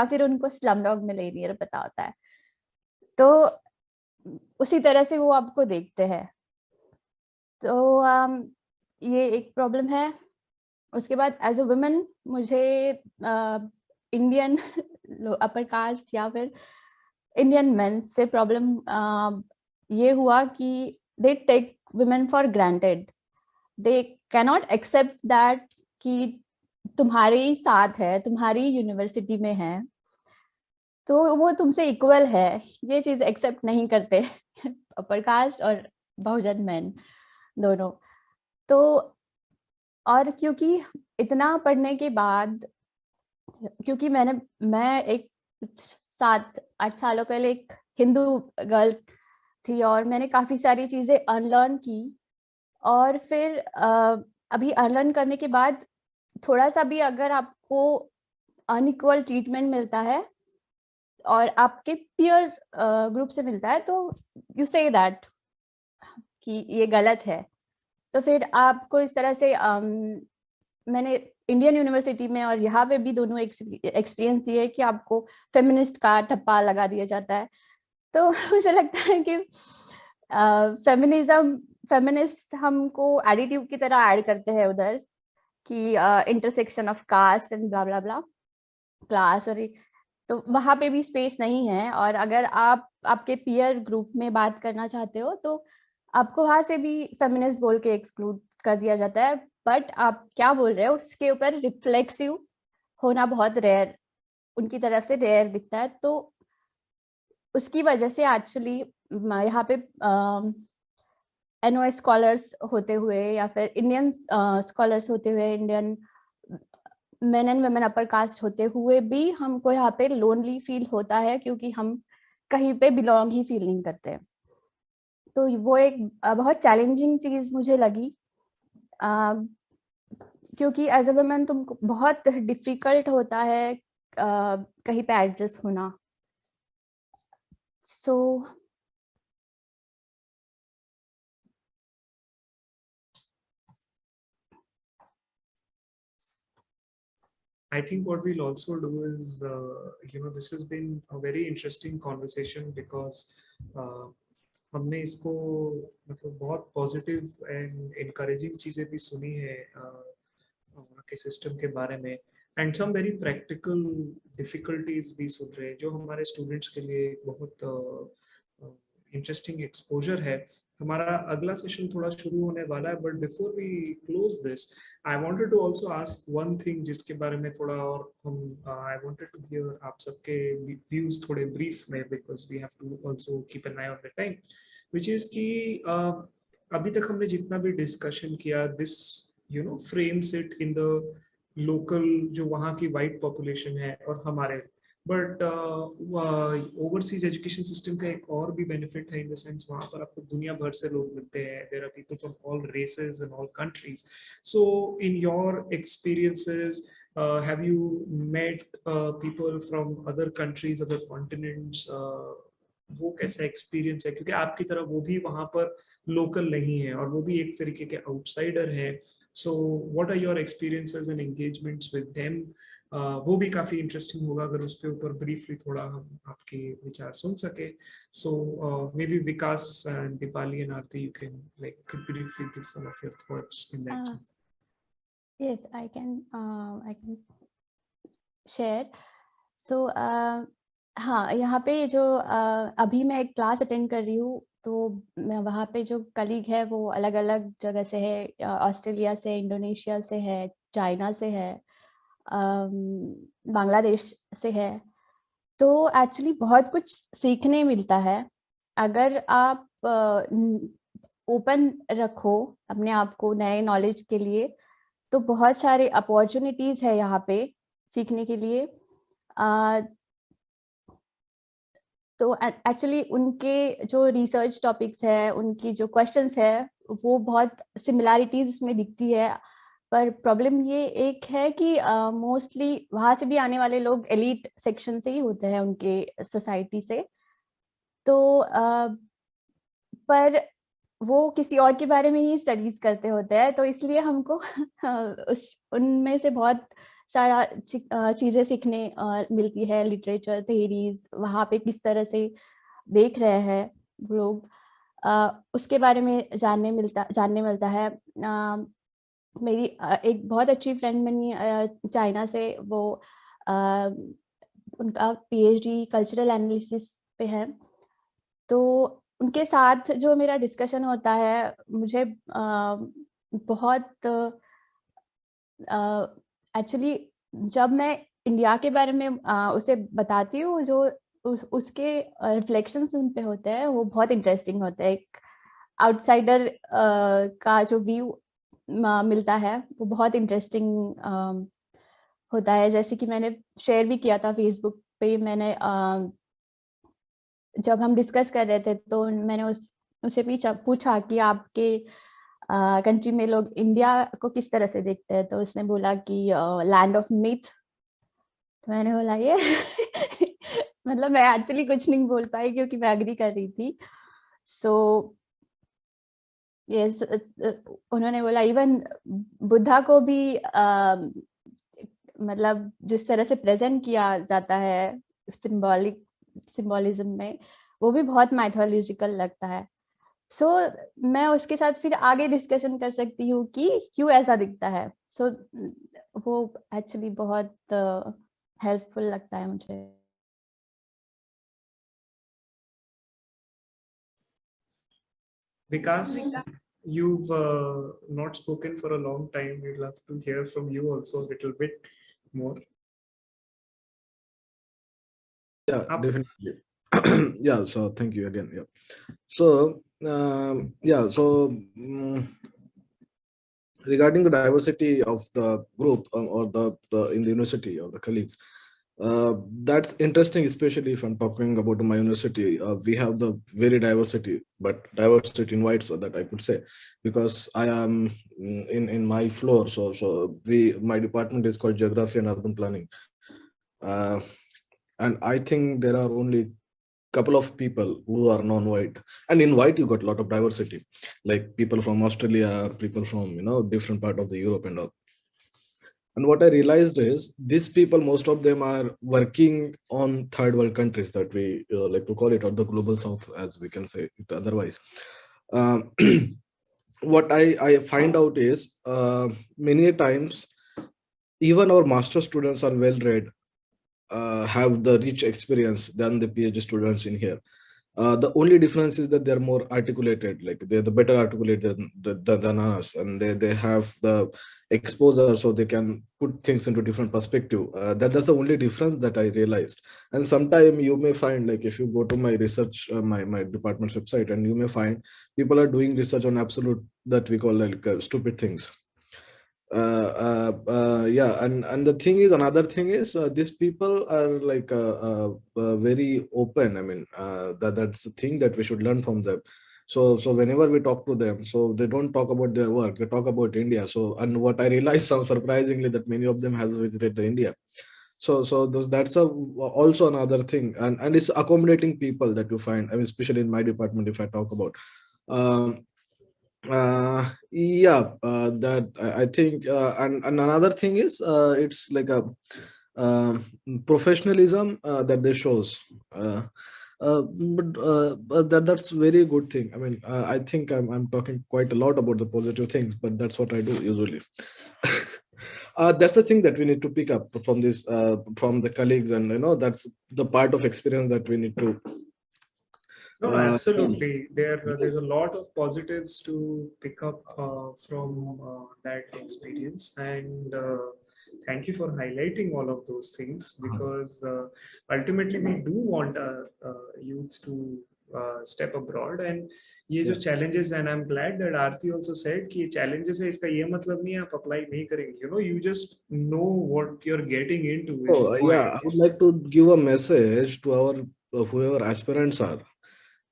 फिर उनको स्लमडॉग मिलियनेयर पता होता है, तो उसी तरह से वो आपको देखते हैं। तो ये एक प्रॉब्लम है। उसके बाद एज अ वुमेन मुझे इंडियन अपर कास्ट या फिर इंडियन मेन से प्रॉब्लम ये हुआ कि they take women for granted, they cannot accept that कि तुम्हारे ही साथ है, तुम्हारी यूनिवर्सिटी में है, तो वो तुमसे इक्वल है, ये चीज एक्सेप्ट नहीं करते अपर कास्ट और बहुजन मेन दोनों। तो और क्योंकि इतना पढ़ने के बाद, क्योंकि मैं एक 7-8 सालों पहले एक हिंदू गर्ल थी, और मैंने काफी सारी चीजें अनलर्न की, और फिर अभी अनलर्न करने के बाद थोड़ा सा भी अगर आपको अनइक्वल ट्रीटमेंट मिलता है और आपके पीयर ग्रुप से मिलता है, तो यू से दैट कि ये गलत है। तो फिर आपको इस तरह से मैंने इंडियन यूनिवर्सिटी में और यहाँ पे भी दोनों एक्सपीरियंस दिए कि आपको फेमिनिस्ट का ठप्पा लगा दिया जाता है। तो मुझे लगता है कि फेमिनिस्ट हमको एडिटिव की तरह ऐड करते हैं उधर, कि intersection of caste and blah blah blah class, और तो वहाँ पे भी स्पेस नहीं है। और अगर आप आपके पीयर ग्रुप में बात करना चाहते हो, तो आपको वहाँ से भी फेमिनिस्ट बोल के एक्सक्लूड कर दिया जाता है। बट आप क्या बोल रहे हो उसके ऊपर रिफ्लेक्सिव होना बहुत रेयर, उनकी तरफ से रेयर दिखता है। तो उसकी वजह से एक्चुअली यहाँ पे NOS स्कॉलर्स होते हुए या फिर इंडियन स्कॉलर्स होते हुए, Indian main and women upper caste होते हुए भी हमको यहाँ पे लोनली फील होता है, क्योंकि हम कहीं पे बिलोंग ही फील नहीं करते। तो वो एक बहुत चैलेंजिंग चीज मुझे लगी, क्योंकि एज अ वुमेन तुमको बहुत डिफिकल्ट होता है कहीं पे एडजस्ट होना। सो I think what we'll also do is, this has been a very interesting conversation because हमने इसको मतलब बहुत पॉजिटिव एंड इनकरेजिंग चीजें भी सुनी है वहाँ के सिस्टम के बारे में, and some very practical difficulties भी सुन रहे हैं जो हमारे स्टूडेंट्स के लिए बहुत इंटरेस्टिंग एक्सपोजर है। हमारा अगला सेशन थोड़ा शुरू होने वाला है, but before we close this I wanted to also ask one thing जिसके बारे में थोड़ा और हम आई वांटेड टू हियर आप सबके व्यूज थोड़े ब्रीफ में, because we have to also keep an eye on the time, which is कि अभी तक हमने जितना भी डिस्कशन किया, this frames it in the local जो वहाँ की वाइट पॉपुलेशन है और हमारे, बट ओवरसीज एजुकेशन सिस्टम का एक और भी बेनिफिट है इन द सेंस वहाँ पर आपको दुनिया भर से लोग मिलते हैं, there are people from all races and all countries. So in your experiences have you met people from other countries, other continents? वो कैसा एक्सपीरियंस है, क्योंकि आपकी तरह वो भी वहाँ पर लोकल नहीं है और वो भी एक तरीके के आउटसाइडर है। So what are your experiences and engagements with them? वो भी काफी इंटरेस्टिंग होगा अगर उसके ऊपर ब्रीफली थोड़ा हम आपके विचार सुन सके। So maybe Vikas and Deepali and Aarti, you can like briefly give some of your thoughts in that. Yes, I can share. So हाँ, यहाँ पे जो अभी मैं एक क्लास अटेंड कर रही हूँ, तो मैं वहाँ पे जो कलीग है वो अलग अलग जगह से है, ऑस्ट्रेलिया से, इंडोनेशिया से है, चाइना से है, बांग्लादेश से है। तो एक्चुअली बहुत कुछ सीखने मिलता है अगर आप ओपन रखो अपने आप को नए नॉलेज के लिए। तो बहुत सारे अपॉर्चुनिटीज है यहाँ पे सीखने के लिए। तो एक्चुअली उनके जो रिसर्च टॉपिक्स है, उनकी जो क्वेश्चंस है, वो बहुत सिमिलैरिटीज उसमें दिखती है। पर प्रॉब्लम ये एक है कि मोस्टली वहाँ से भी आने वाले लोग एलीट सेक्शन से ही होते हैं उनके सोसाइटी से। तो पर वो किसी और के बारे में ही स्टडीज करते होते हैं, तो इसलिए हमको उनमें से बहुत सारा चीजें सीखने मिलती है। लिटरेचर, थ्योरीज, वहाँ पे किस तरह से देख रहे हैं लोग, उसके बारे में जानने मिलता है। मेरी एक बहुत अच्छी फ्रेंड बनी चाइना से, वो उनका PhD कल्चरल एनालिसिस पे है। तो उनके साथ जो मेरा डिस्कशन होता है, मुझे बहुत एक्चुअली जब मैं इंडिया के बारे में उसे बताती हूँ, जो उसके रिफ्लेक्शंस उन पे होते हैं वो बहुत इंटरेस्टिंग होते हैं। एक आउटसाइडर का जो व्यू मिलता है वो बहुत इंटरेस्टिंग होता है। जैसे कि मैंने शेयर भी किया था फेसबुक पे, मैंने जब हम डिस्कस कर रहे थे तो मैंने उसे पूछा कि आपके कंट्री में लोग इंडिया को किस तरह से देखते हैं, तो उसने बोला कि लैंड ऑफ मिथ। तो मैंने बोला ये मतलब मैं एक्चुअली कुछ नहीं बोल पाई क्योंकि मैं एग्री कर रही थी। सो यस, उन्होंने बोला इवन बुद्धा को भी मतलब जिस तरह से प्रेजेंट किया जाता है सिंबॉलिज्म में, वो भी बहुत माइथोलॉजिकल लगता है। सो मैं उसके साथ फिर आगे डिस्कशन कर सकती हूँ कि क्यों ऐसा दिखता है। सो वो एक्चुअली बहुत हेल्पफुल लगता है मुझे। Vikas, you've not spoken for a long time. We'd love to hear from you also a little bit more. Yeah, definitely. Yeah, so thank you again. Yeah. So yeah, so regarding the diversity of the group, or the in the university or the colleagues, that's interesting, especially if I'm talking about my university. We have the very diversity, but diversity in whites, that I could say, because I am in my floor. So my department is called Geography and Urban Planning, uh, and I think there are only couple of people who are non-white, and in white you got a lot of diversity, like people from Australia, people from different part of the Europe and all. And what I realized is these people, most of them are working on third world countries, that we like to call it, or the global south, as we can say it otherwise. um, what I find out is, many times even our master students are well read, have the rich experience than the PhD students in here. The only difference is that they're more articulated, like they're the better articulated than us, and they have the exposure, so they can put things into different perspective. That's the only difference that I realized. And sometime you may find, like if you go to my research, my department's website, and you may find people are doing research on absolute, that we call like stupid things. Yeah, and the thing is, another thing is, these people are like very open. I mean, that's the thing that we should learn from them. So whenever we talk to them, so they don't talk about their work, they talk about India. So, and what I realized, so surprisingly, that many of them has visited the India. So that's also another thing, and it's accommodating people that you find. I mean, especially in my department, if I talk about. Um, yeah, that I think, and another thing is, it's like a um, professionalism that they shows. But that's very good thing. I mean, I think I'm talking quite a lot about the positive things, but that's what I do usually. That's the thing that we need to pick up from this, from the colleagues, and that's the part of experience that we need to. No, absolutely. There's a lot of positives to pick up from that experience, and thank you for highlighting all of those things, because ultimately we do want youth to step abroad, and ये जो challenges, and I'm glad that Aarti also said कि ये challenges है, इसका ये मतलब नहीं है आप apply नहीं करेंगे. You just know what you're getting into. Oh, yeah, I would like to give a message to our whoever aspirants are.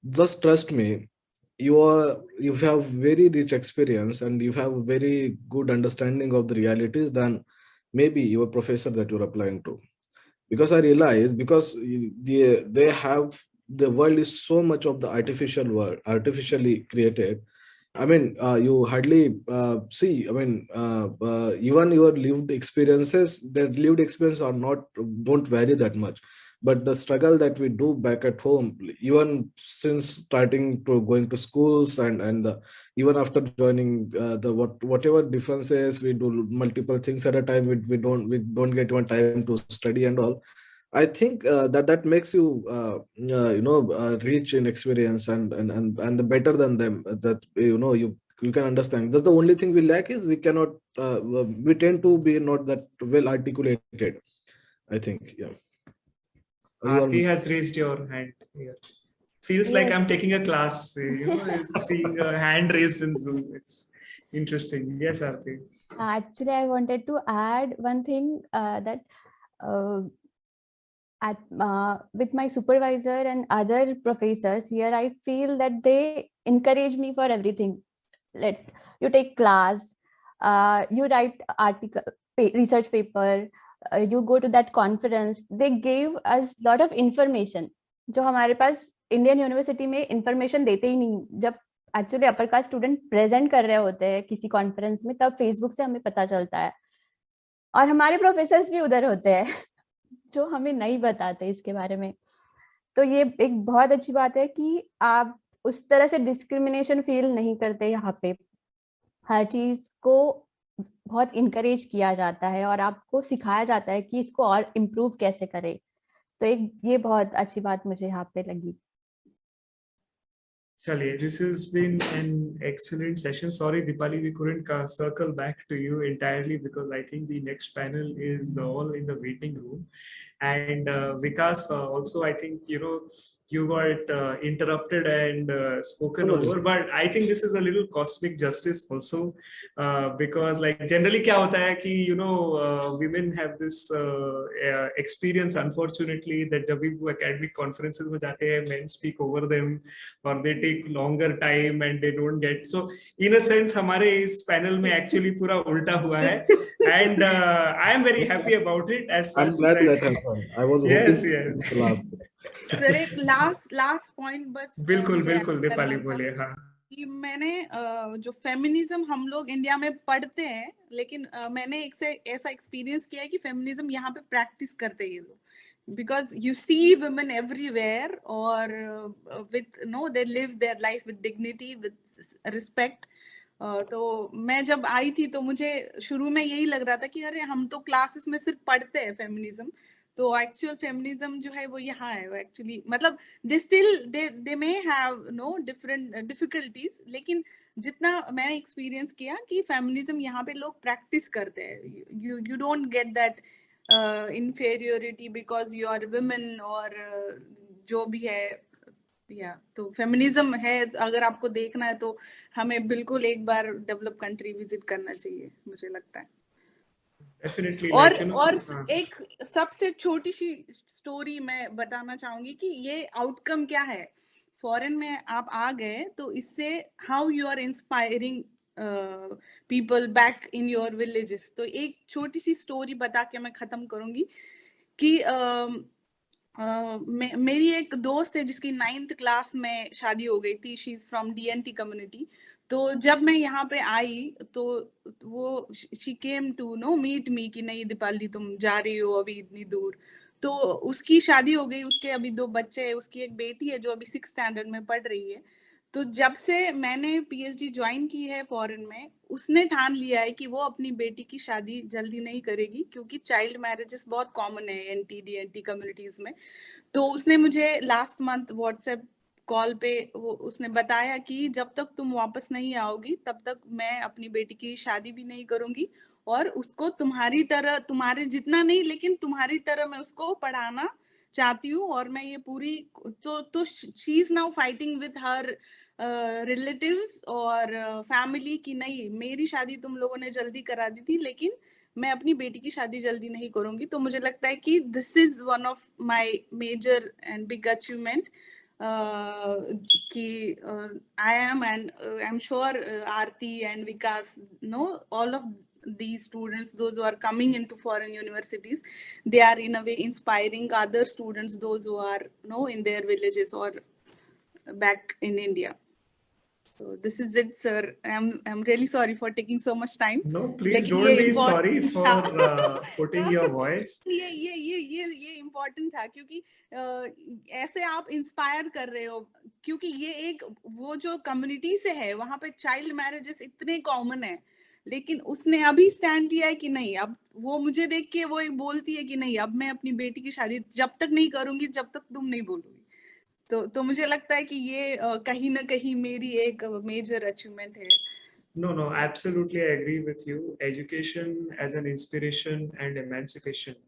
Just trust me, you have very rich experience, and you have very good understanding of the realities than maybe your professor that you're applying to. Because I realize, because they have, the world is so much of the artificial world, artificially created. I mean, you hardly see. I mean, even your lived experiences, their lived experience are not, don't vary that much. But the struggle that we do back at home, even since starting to going to schools, and even after joining whatever differences, we do multiple things at a time. We don't get one time to study and all. I think that makes you rich in experience, and the better than them, that you can understand. That's the only thing we lack, is we cannot we tend to be not that well articulated, I think. Yeah. Aarti has raised your hand here. Feels like Yes. I'm taking a class. Seeing a hand raised in Zoom. It's interesting. Yes, Aarti. Actually, I wanted to add one thing, that with my supervisor and other professors here, I feel that they encourage me for everything. You take class, you write article, research paper, you go to that conference. They gave us lot of information जो हमारे पास Indian university में information देते ही नहीं. जब actually upper caste student present कर रहे होते हैं किसी कॉन्फ्रेंस में, तब फेसबुक से हमें पता चलता है. और हमारे प्रोफेसर्स भी उधर होते हैं जो हमें नहीं बताते इसके बारे में. तो ये एक बहुत अच्छी बात है कि आप उस तरह से डिस्क्रिमिनेशन फील नहीं करते. यहाँ पे हर चीज को बहुत इनकरेज किया जाता है और आपको सिखाया जाता है कि इसको और इम्प्रूव कैसे करें. तो एक ये बहुत अच्छी बात मुझे यहाँ पे लगी. Chaliye, this has been an excellent session. Sorry, Dipali, we couldn't circle back to you entirely, because I think the next panel is all in the waiting room. And Vikas, also I think you got interrupted and spoken No worries. over, but I think this is a little cosmic justice also, because like generally क्या होता है कि women have this experience unfortunately that जब भी वो academic conferences में जाते हैं men speak over them or they take longer time and they don't get, so in a sense हमारे इस panel में actually पूरा उल्टा हुआ है, and I am very happy about it as I'm such glad that that happened. I was yes, hoping yes. to last. Sir एक last point बस बिल्कुल मुझे बिल्कुल add दीपाली करना था बोलिए। हाँ कि मैंने जो फेमिनिज्म हम लोग इंडिया में पढ़ते हैं, लेकिन मैंने एक से ऐसा एक्सपीरियंस किया है कि फेमिनिज्म यहाँ पे प्रैक्टिस करते हैं ये लोग, because you see women everywhere और with they live their life with dignity with respect. तो मैं जब आई थी तो मुझे शुरू में यही लग रहा था कि अरे हम तो क्लासेस में सिर्फ पढ़ते हैं फेमिनिज्म, तो एक्चुअल फेमिनिज्म जो है वो यहाँ है, वो एक्चुअली मतलब they may have different difficulties, लेकिन जितना मैंने एक्सपीरियंस किया कि फेमिनिज्म यहाँ पे लोग प्रैक्टिस करते हैं, you don't get that inferiority because you are women और जो भी है या तो फेमिनिज्म है। अगर आपको देखना है तो हमें बिल्कुल एक बार डेवलप कंट्री विजिट करना चाहिए, मुझे लगता है। डेफिनेटली और एक सबसे छोटी सी स्टोरी मैं बताना चाहूंगी कि ये आउटकम क्या है। फॉरेन में आप आ गए तो इससे how you are inspiring people back in your villages. तो एक छोटी सी स्टोरी बता के मैं खत्म करूंगी कि मेरी एक दोस्त है जिसकी 9th क्लास में शादी हो गई थी। She is from DNT community. तो जब मैं यहाँ पे आई तो वो she came to meet me कि नहीं दीपाली तुम जा रही हो अभी इतनी दूर। तो उसकी शादी हो गई, उसके अभी 2 बच्चे हैं, उसकी एक बेटी है जो अभी 6th स्टैंडर्ड में पढ़ रही है। तो जब से मैंने PhD ज्वाइन की है फॉरेन में, उसने ठान लिया है कि वो अपनी बेटी की शादी जल्दी नहीं करेगी, क्योंकि चाइल्ड मैरिजेस बहुत कॉमन है NT-DNT कम्युनिटीज में। तो उसने मुझे लास्ट मंथ व्हाट्सएप कॉल पे उसने बताया कि जब तक तुम वापस नहीं आओगी तब तक मैं अपनी बेटी की शादी भी नहीं करूंगी, और उसको तुम्हारी तरह, तुम्हारे जितना नहीं लेकिन तुम्हारी तरह मैं उसको पढ़ाना चाहती हूँ। और मैं ये पूरी तो she is now fighting with her relatives और फैमिली कि नहीं मेरी शादी तुम लोगों ने जल्दी करा दी थी लेकिन मैं अपनी बेटी की शादी जल्दी नहीं करूंगी। तो मुझे लगता है कि this is one of my major and big achievement कि I am and I am sure Aarti and Vikas all of these students, those who are coming into foreign universities, they are in a way inspiring other students, those who are in their villages or back in India. So this is it, sir. I'm really sorry for taking so much time. No, please don't be sorry for putting your voice. ये important था क्योंकि ऐसे आप inspire कर रहे हो, क्योंकि ये एक वो जो कम्युनिटी से है वहां पे चाइल्ड मैरिजेस इतने कॉमन है, लेकिन उसने अभी स्टैंड लिया है कि नहीं, अब वो मुझे देख के वो एक बोलती है कि नहीं अब मैं अपनी बेटी की शादी जब तक नहीं करूंगी जब तक तुम नहीं बोलोगी। तो मुझे लगता है कि ये कहीं ना कहीं मेरी एक मेजर अचीवमेंट है। No, absolutely I agree with you. Education as an inspiration and emancipation.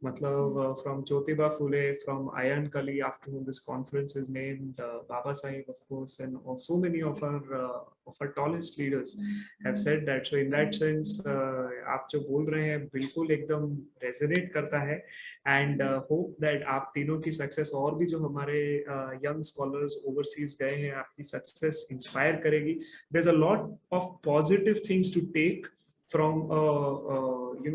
Matlab, from Jyotiba Phule, from Ayan Kali, after whom this conference is named, Baba Sahib, of course, and so many of our tallest leaders have said that. So in that sense, आप जो बोल रहे हैं बिल्कुल एकदम resonate करता है, and hope that आप तीनों की success और भी जो हमारे young scholars overseas गए हैं आपकी success inspire करेगी. There's a lot of positive things to take from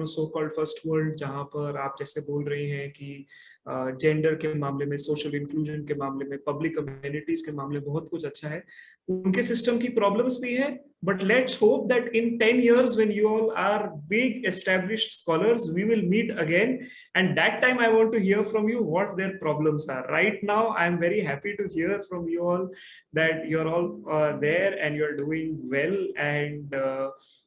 so-called first world, जहाँ पर आप जैसे बोल रही हैं कि जेंडर के मामले में, सोशल इंक्लूजन के मामले में, पब्लिक कम्युनिटीज के मामले में बहुत कुछ अच्छा है। उनके सिस्टम की प्रॉब्लम्स भी है, but let's hope that in 10 years when you all are big established scholars, we will meet again, and that time I want to hear from you what their problems are. Right now I am very happy to hear from you all that you're all there and you're doing well, and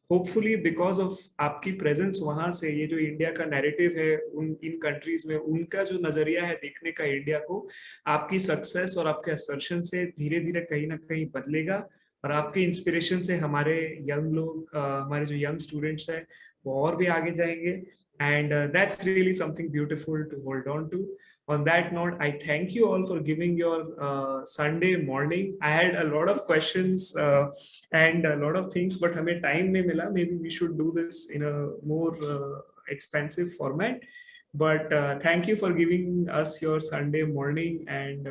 hopefully because of आपकी presence वहां से ये जो India का narrative है इन countries में, उनका जो नजरिया है देखने का इंडिया को, आपकी सक्सेस और आपके असर्शन से धीरे धीरे कहीं ना कहीं बदलेगा, और आपके इंस्पिरेशन से हमारे यंग लोग, हमारे जो यंग स्टूडेंट्स हैं वो और भी आगे जाएंगे। and that's really something beautiful to hold on to. On that note, I thank you all for giving your Sunday morning. I had a lot of questions and a lot of things, but हमें time नहीं मिला. Maybe we should do this in a more expansive format. But thank you for giving us your Sunday morning and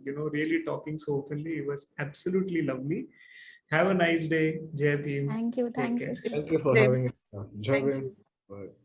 really talking so openly. It was absolutely lovely. Have a nice day. Jai Bhim. Thank you. Take Thank care. you. Thank you for Jai having us. Jai Thank Bhim. you. Bye.